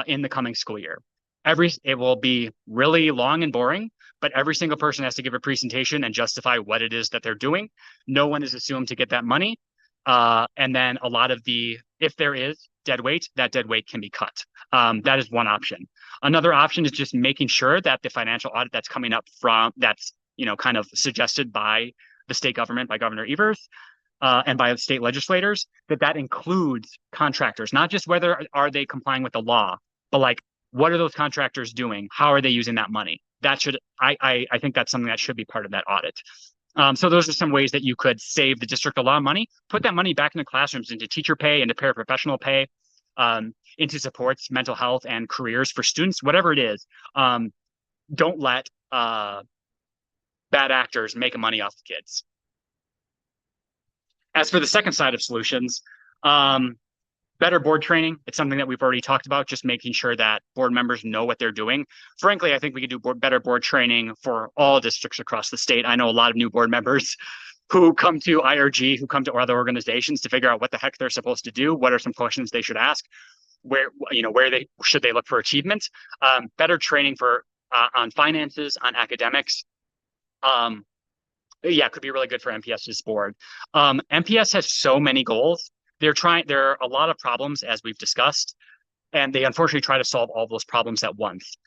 in the coming school year. It will be really long and boring, but every single person has to give a presentation and justify what it is that they're doing. No one is assumed to get that money. And then if there is dead weight, that dead weight can be cut. That is one option. Another option is just making sure that the financial audit that's coming up that's kind of suggested by the state government, by Governor Evers, and by the state legislators, that includes contractors, not just whether are they complying with the law, but like, what are those contractors doing? How are they using that money? I think that's something that should be part of that audit. So those are some ways that you could save the district a lot of money, put that money back into classrooms, into teacher pay, into paraprofessional pay, into supports, mental health, and careers for students, whatever it is. Don't let bad actors make money off the kids. As for the second side of solutions, better board training. It's something that we've already talked about, just making sure that board members know what they're doing. Frankly, I think we could do better board training for all districts across the state. I know a lot of new board members who come to IRG, who come to other organizations to figure out what the heck they're supposed to do. What are some questions they should ask? Where should they look for achievement? Better training on finances, on academics. Could be really good for MPS's board. MPS has so many goals. There are a lot of problems, as we've discussed, and they unfortunately try to solve all those problems at once.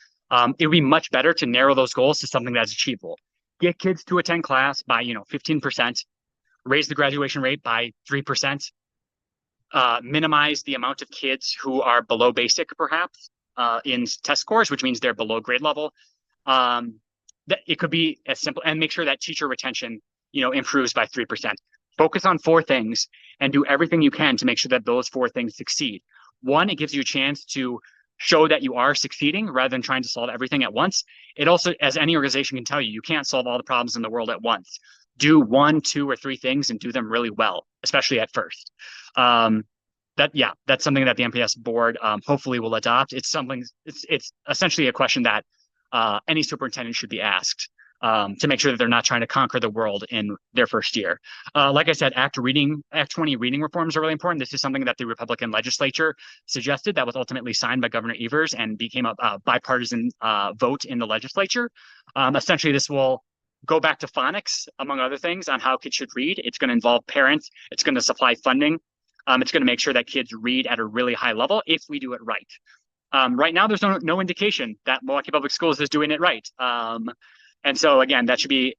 It would be much better to narrow those goals to something that's achievable. Get kids to attend class by 15%, raise the graduation rate by 3%, minimize the amount of kids who are below basic, perhaps, in test scores, which means they're below grade level. That it could be as simple, and make sure that teacher retention, improves by 3%. Focus on 4 things and do everything you can to make sure that those 4 things succeed. One, it gives you a chance to show that you are succeeding rather than trying to solve everything at once. It also, as any organization can tell you, you can't solve all the problems in the world at once. Do 1, 2, or 3 things and do them really well, especially at first. that's something that the MPS board hopefully will adopt. It's essentially a question that any superintendent should be asked to make sure that they're not trying to conquer the world in their first year. Like I said, Act 20 reading reforms are really important. This is something that the Republican legislature suggested that was ultimately signed by Governor Evers and became a bipartisan vote in the legislature. Essentially, this will go back to phonics, among other things, on how kids should read. It's going to involve parents. It's going to supply funding. It's going to make sure that kids read at a really high level if we do it right. Right now, there's no indication that Milwaukee Public Schools is doing it right. And so, again, that should be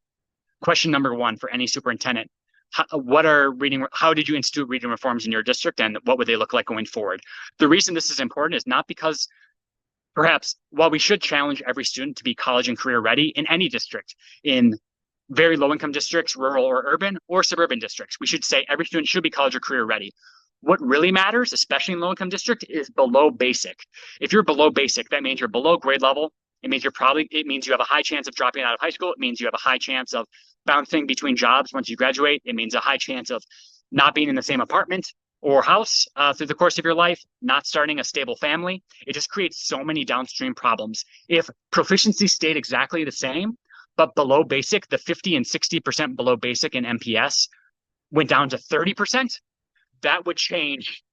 question number one for any superintendent. How did you institute reading reforms in your district, and what would they look like going forward? The reason this is important is not because perhaps while we should challenge every student to be college and career ready in any district, in very low income districts, rural or urban or suburban districts, we should say every student should be college or career ready. What really matters, especially in low income district, is below basic. If you're below basic, that means you're below grade level. It means you have a high chance of dropping out of high school. It means you have a high chance of bouncing between jobs once you graduate. It means a high chance of not being in the same apartment or house through the course of your life, not starting a stable family. It just creates so many downstream problems. If proficiency stayed exactly the same, but below basic, the 50 and 60% below basic in MPS went down to 30%, that would change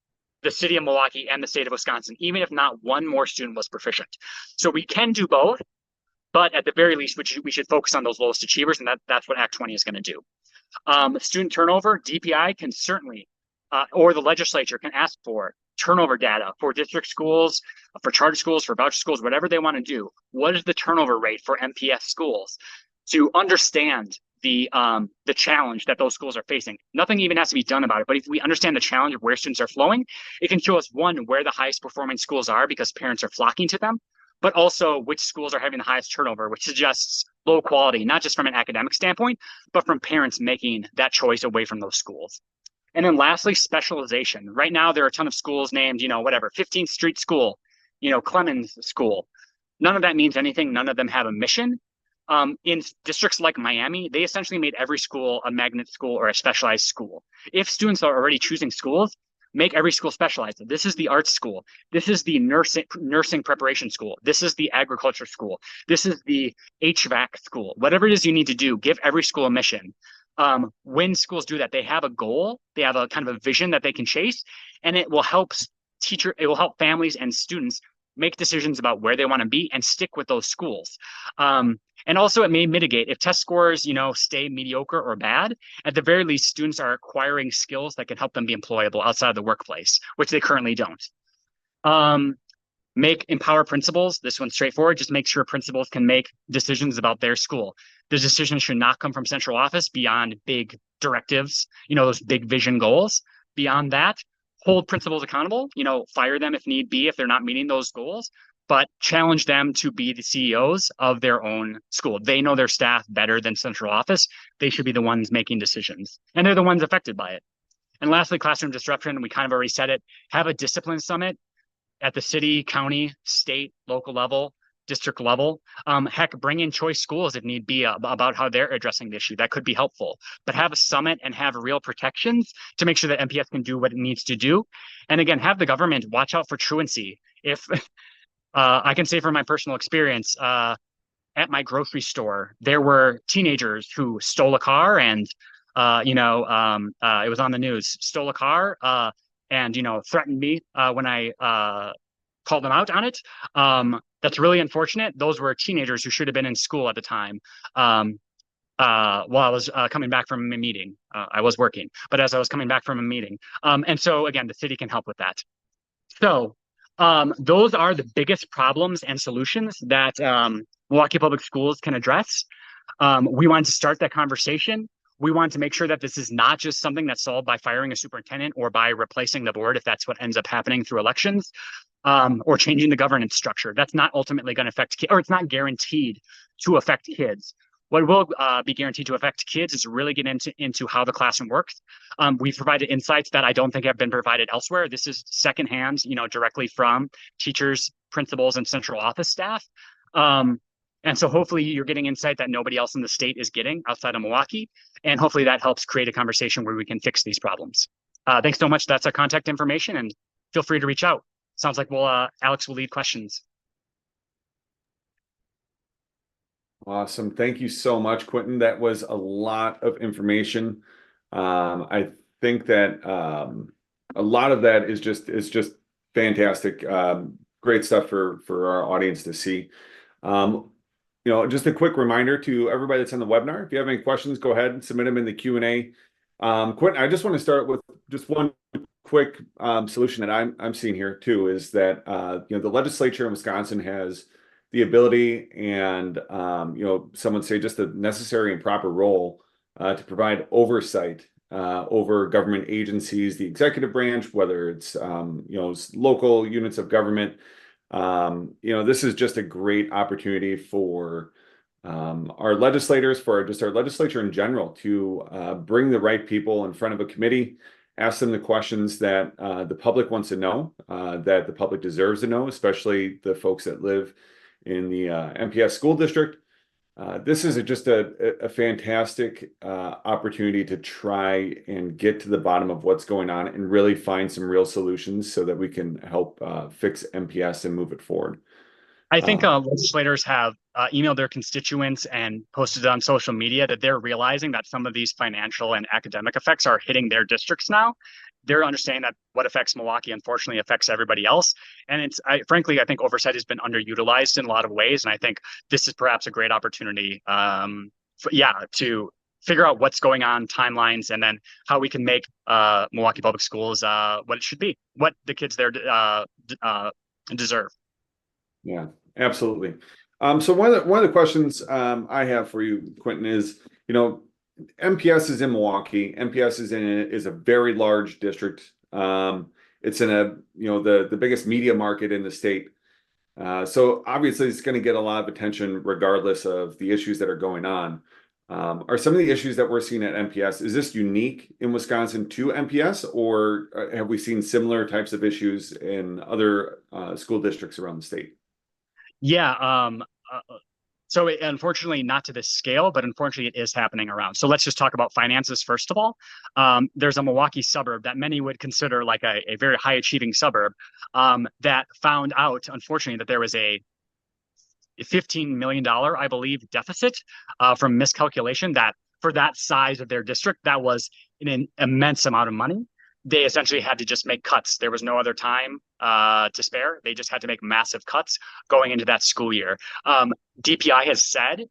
the city of Milwaukee and the state of Wisconsin, even if not one more student was proficient. So we can do both, but at the very least, we should focus on those lowest achievers, and that's what Act 20 is going to do. Student turnover, DPI can certainly, or the legislature can ask for turnover data for district schools, for charter schools, for voucher schools, whatever they want to do. What is the turnover rate for MPS schools to understand the challenge that those schools are facing? Nothing even has to be done about it, but if we understand the challenge of where students are flowing, it can show us, one, where the highest performing schools are because parents are flocking to them, but also which schools are having the highest turnover, which suggests low quality, not just from an academic standpoint, but from parents making that choice away from those schools. And then lastly, specialization. Right now, there are a ton of schools named, 15th Street School, Clemens School. None of that means anything. None of them have a mission. In districts like Miami, they essentially made every school a magnet school or a specialized school. If students are already choosing schools, make every school specialized. This is the arts school. This is the nursing preparation school. This is the agriculture school. This is the HVAC school. Whatever it is you need to do, give every school a mission. When schools do that, they have a goal, they have a kind of a vision that they can chase, and it will help families and students make decisions about where they want to be and stick with those schools. And also it may mitigate if test scores, stay mediocre or bad. At the very least, students are acquiring skills that can help them be employable outside of the workplace, which they currently don't. Empower principals. This one's straightforward. Just make sure principals can make decisions about their school. The decisions should not come from central office beyond big directives, those big vision goals. Beyond that, hold principals accountable, fire them if need be if they're not meeting those goals, but challenge them to be the CEOs of their own school. They know their staff better than central office. They should be the ones making decisions, and they're the ones affected by it. And lastly, classroom disruption. We kind of already said it. Have a discipline summit at the city, county, state, local level, district level. Heck, bring in choice schools if need be about how they're addressing the issue. That could be helpful. But have a summit and have real protections to make sure that MPS can do what it needs to do. And again, have the government watch out for truancy. If I can say from my personal experience, at my grocery store, there were teenagers who stole a car and, it was on the news, stole a car and, threatened me when I called them out on it. That's really unfortunate. Those were teenagers who should have been in school at the time. While I was coming back from a meeting. I was working, but as I was coming back from a meeting. And so again, the city can help with that. So those are the biggest problems and solutions that Milwaukee Public Schools can address. We wanted to start that conversation. We want to make sure that this is not just something that's solved by firing a superintendent or by replacing the board, if that's what ends up happening through elections, or changing the governance structure. That's not ultimately going to affect kids, or it's not guaranteed to affect kids. What will be guaranteed to affect kids is really get into how the classroom works. We've provided insights that I don't think have been provided elsewhere. This is secondhand, directly from teachers, principals, and central office staff. And so hopefully you're getting insight that nobody else in the state is getting outside of Milwaukee. And hopefully that helps create a conversation where we can fix these problems. Thanks so much. That's our contact information, and feel free to reach out. Sounds like Alex will lead questions. Awesome. Thank you so much, Quentin. That was a lot of information. I think that a lot of that is just fantastic. Great stuff for our audience to see. Just a quick reminder to everybody that's on the webinar. If you have any questions, go ahead and submit them in the Q&A. Quentin, I just want to start with just one quick solution that I'm seeing here too, is that the legislature in Wisconsin has the ability and some would say just the necessary and proper role to provide oversight over government agencies, the executive branch, whether it's local units of government. This is just a great opportunity for our legislators, for just our legislature in general, to bring the right people in front of a committee, ask them the questions that the public wants to know, that the public deserves to know, especially the folks that live in the MPS school district. This is just a fantastic opportunity to try and get to the bottom of what's going on and really find some real solutions so that we can help fix MPS and move it forward. I think legislators have emailed their constituents and posted on social media that they're realizing that some of these financial and academic effects are hitting their districts now. They're understanding that what affects Milwaukee, unfortunately, affects everybody else. And frankly, I think oversight has been underutilized in a lot of ways. And I think this is perhaps a great opportunity, to figure out what's going on, timelines, and then how we can make Milwaukee Public Schools what it should be, what the kids there deserve. Yeah, absolutely. So one of the questions I have for you, Quentin, is, MPS is in Milwaukee. MPS is a very large district. It's in the biggest media market in the state. So obviously it's going to get a lot of attention regardless of the issues that are going on. Are some of the issues that we're seeing at MPS, is this unique in Wisconsin to MPS, or have we seen similar types of issues in other school districts around the state? Yeah. So unfortunately, not to this scale, but unfortunately, it is happening around. So let's just talk about finances first of all. There's a Milwaukee suburb that many would consider like a very high achieving suburb that found out, unfortunately, that there was a $15 million, I believe, deficit from miscalculation. That for that size of their district, that was an immense amount of money. They essentially had to just make cuts. There was no other time to spare. They just had to make massive cuts going into that school year. DPI has said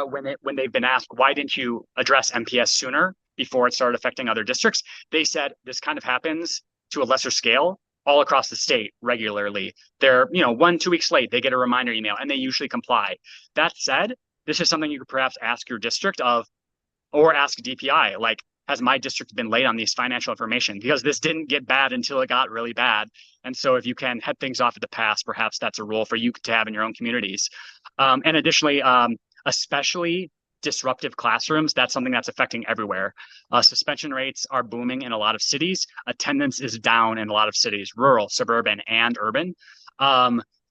when they've been asked, why didn't you address MPS sooner before it started affecting other districts? They said this kind of happens to a lesser scale all across the state regularly. They're 1-2 weeks late. They get a reminder email and they usually comply. That said, this is something you could perhaps ask your district of, or ask DPI, like, has my district been late on these financial information? Because this didn't get bad until it got really bad. And so if you can head things off at the pass, perhaps that's a role for you to have in your own communities. And additionally, especially disruptive classrooms, that's something that's affecting everywhere. Suspension rates are booming in a lot of cities. Attendance is down in a lot of cities, rural, suburban, and urban.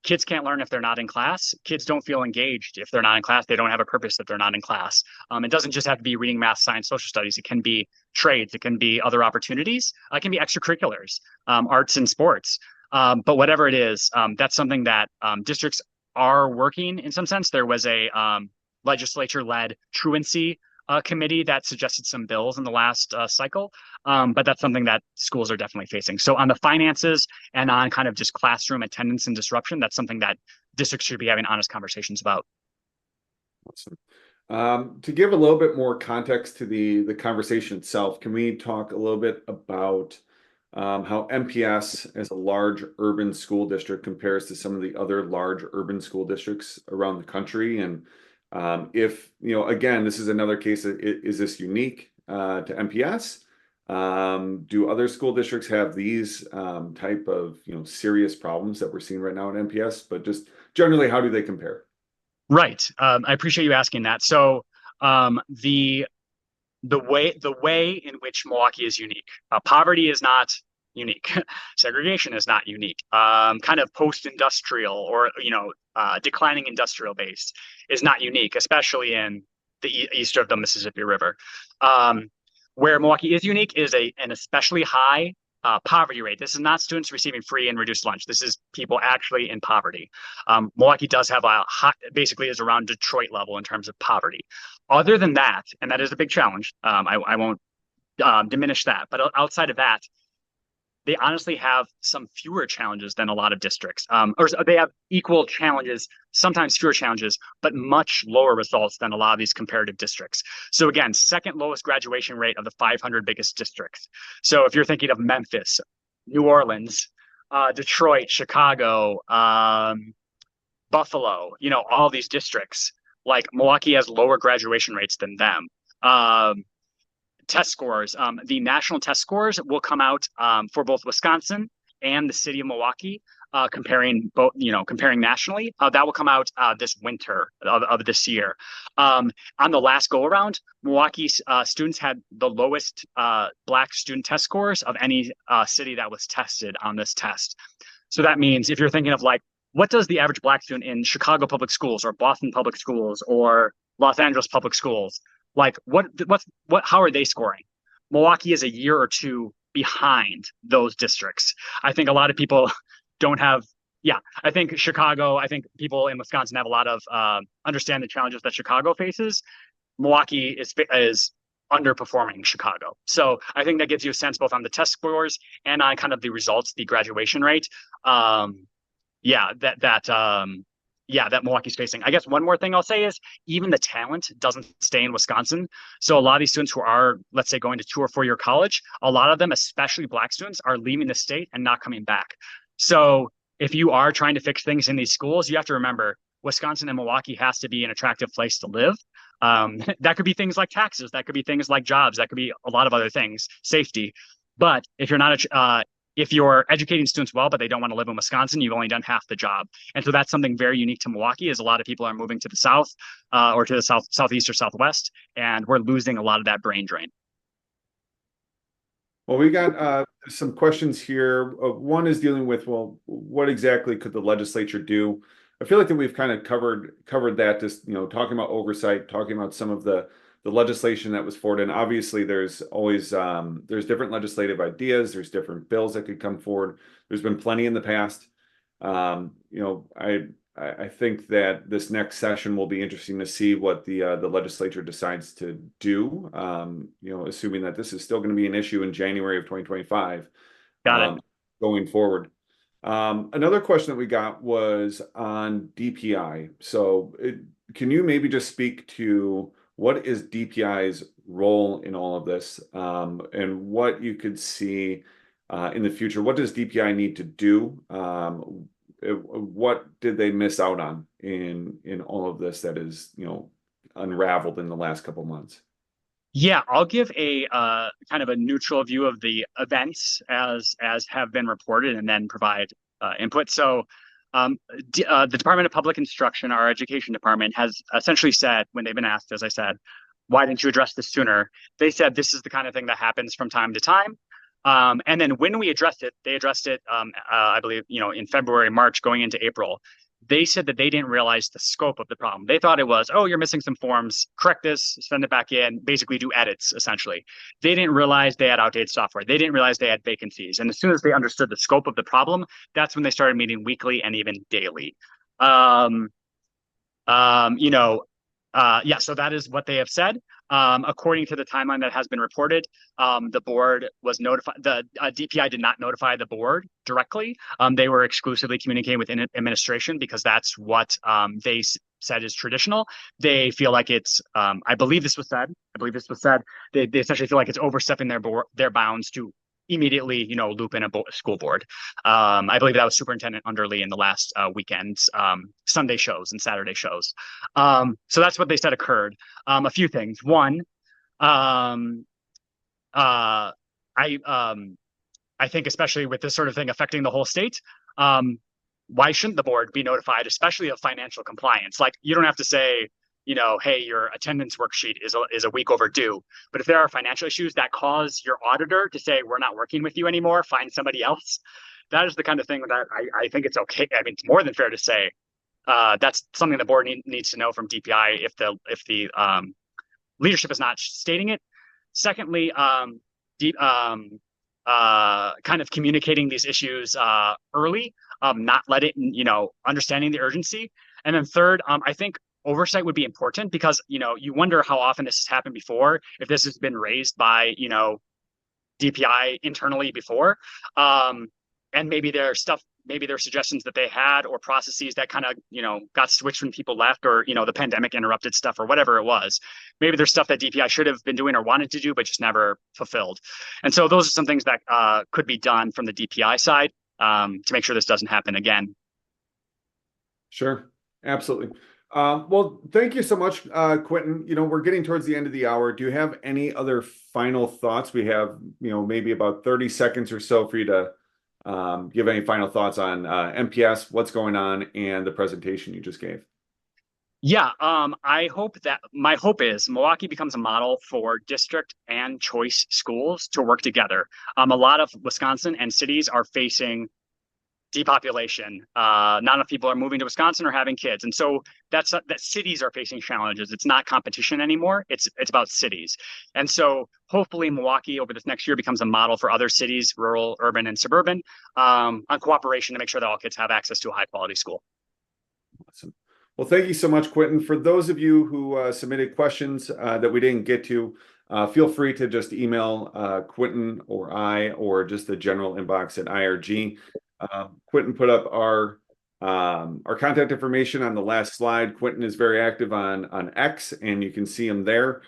Kids can't learn if they're not in class. Kids don't feel engaged if they're not in class. They don't have a purpose if they're not in class. It doesn't just have to be reading, math, science, social studies. It can be trades. It can be other opportunities. It can be extracurriculars, arts and sports. But whatever it is, that's something that districts are working in some sense. There was a legislature-led truancy committee that suggested some bills in the last cycle, but that's something that schools are definitely facing. So on the finances and on kind of just classroom attendance and disruption, that's something that districts should be having honest conversations about. Awesome. To give a little bit more context to the conversation itself, can we talk a little bit about how MPS as a large urban school district compares to some of the other large urban school districts around the country? And if, again, this is another case, is this unique to MPS? Do other school districts have these type of, serious problems that we're seeing right now at MPS? But just generally, how do they compare? Right. I appreciate you asking that. So the way in which Milwaukee is unique, poverty is not unique. Segregation is not unique. Kind of post-industrial or declining industrial base is not unique, especially in the east of the Mississippi River. Where Milwaukee is unique is an especially high poverty rate. This is not students receiving free and reduced lunch. This is people actually in poverty. Milwaukee does have a hot, basically is around Detroit level in terms of poverty. Other than that, and that is a big challenge, I won't diminish that. But outside of that, they honestly have some fewer challenges than a lot of districts, or they have equal challenges, sometimes fewer challenges, but much lower results than a lot of these comparative districts. So again, second lowest graduation rate of the 500 biggest districts. So if you're thinking of Memphis, New Orleans, Detroit, Chicago, Buffalo, all these districts, like Milwaukee has lower graduation rates than them. Test scores. The national test scores will come out for both Wisconsin and the city of Milwaukee, comparing nationally. That will come out this winter of this year. On the last go around, Milwaukee students had the lowest Black student test scores of any city that was tested on this test. So that means if you're thinking of like, what does the average Black student in Chicago public schools or Boston public schools or Los Angeles public schools, like how are they scoring? Milwaukee is a year or two behind those districts. I think a lot of people don't have, I think people in Wisconsin have a lot of understand the challenges that Chicago faces. Milwaukee is underperforming Chicago. So I think that gives you a sense both on the test scores and on kind of the results, the graduation rate. That Milwaukee's facing. I guess one more thing I'll say is even the talent doesn't stay in Wisconsin. So a lot of these students who are, let's say, going to 2 or 4 year college, a lot of them, especially Black students, are leaving the state and not coming back. So if you are trying to fix things in these schools, you have to remember Wisconsin and Milwaukee has to be an attractive place to live. That could be things like taxes. That could be things like jobs. That could be a lot of other things, safety. But if you're not if you're educating students well, but they don't want to live in Wisconsin, you've only done half the job. And so that's something very unique to Milwaukee is a lot of people are moving to the south or to the southeast or southwest, and we're losing a lot of that brain drain. Well, we got some questions here. One is dealing with, well, what exactly could the legislature do? I feel like that we've kind of covered that, just talking about oversight, talking about some of the legislation that was forwarded. And obviously, there's always there's different legislative ideas. There's different bills that could come forward. There's been plenty in the past. I think that this next session will be interesting to see what the legislature decides to do. Assuming that this is still going to be an issue in January of 2025. Got it. Going forward. Another question that we got was on DPI. So can you maybe just speak to what is DPI's role in all of this, and what you could see in the future? What does DPI need to do? What did they miss out on in all of this that is unraveled in the last couple months? Yeah, I'll give a kind of a neutral view of the events as have been reported, and then provide input. So the Department of Public Instruction, our education department, has essentially said, when they've been asked, as I said, why didn't you address this sooner? They said this is the kind of thing that happens from time to time. And then when we addressed it, they addressed it, I believe, in February, March, going into April. They said that they didn't realize the scope of the problem. They thought it was, oh, you're missing some forms, correct this, send it back in, basically do edits, essentially. They didn't realize they had outdated software. They didn't realize they had vacancies. And as soon as they understood the scope of the problem, that's when they started meeting weekly and even daily. So that is what they have said. According to the timeline that has been reported, the board was notified. The DPI did not notify the board directly. They were exclusively communicating with administration because that's what they said is traditional. They feel like it's, I believe this was said. They essentially feel like it's overstepping their bounds to immediately, loop in a school board. I believe that was Superintendent Underly in the last weekend's Sunday shows and Saturday shows. So that's what they said occurred. A few things. One, I think especially with this sort of thing affecting the whole state, why shouldn't the board be notified, especially of financial compliance? Like, you don't have to say, hey, your attendance worksheet is a week overdue. But if there are financial issues that cause your auditor to say, we're not working with you anymore, find somebody else, that is the kind of thing that I think it's okay. I mean, it's more than fair to say that's something the board needs to know from DPI if the leadership is not stating it. Secondly, deep, kind of communicating these issues early, not letting, understanding the urgency. And then third, I think oversight would be important because, you wonder how often this has happened before, if this has been raised by, DPI internally before. And maybe there's suggestions that they had or processes that kind of, got switched when people left, or, the pandemic interrupted stuff or whatever it was. Maybe there's stuff that DPI should have been doing or wanted to do, but just never fulfilled. And so those are some things that could be done from the DPI side to make sure this doesn't happen again. Sure, absolutely. Well, thank you so much, Quentin. We're getting towards the end of the hour. Do you have any other final thoughts? We have, maybe about 30 seconds or so for you to give any final thoughts on MPS, what's going on, and the presentation you just gave. Yeah, my hope is Milwaukee becomes a model for district and choice schools to work together. A lot of Wisconsin and cities are facing depopulation. Not enough people are moving to Wisconsin or having kids, and so that cities are facing challenges. It's not competition anymore. It's about cities, and so hopefully Milwaukee over this next year becomes a model for other cities, rural, urban, and suburban, on cooperation to make sure that all kids have access to a high quality school. Awesome. Well, thank you so much, Quentin. For those of you who submitted questions that we didn't get to, feel free to just email Quentin or I, or just the general inbox at IRG. Quentin put up our contact information on the last slide. Quentin is very active on X, and you can see him there.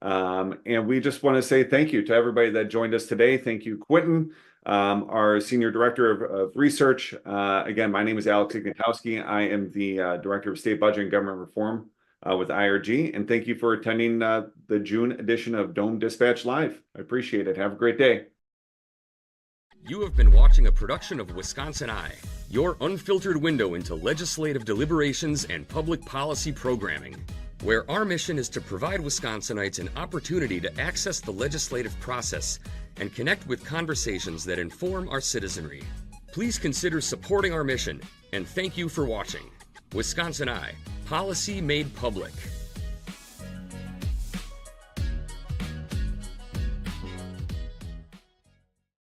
And we just want to say thank you to everybody that joined us today. Thank you, Quentin, our Senior Director of Research. Again, my name is Alex Ignatowski. I am the Director of State Budget and Government Reform with IRG. And thank you for attending the June edition of Dome Dispatch Live. I appreciate it. Have a great day. You have been watching a production of WisconsinEye, your unfiltered window into legislative deliberations and public policy programming, where our mission is to provide Wisconsinites an opportunity to access the legislative process and connect with conversations that inform our citizenry. Please consider supporting our mission, and thank you for watching. WisconsinEye, policy made public.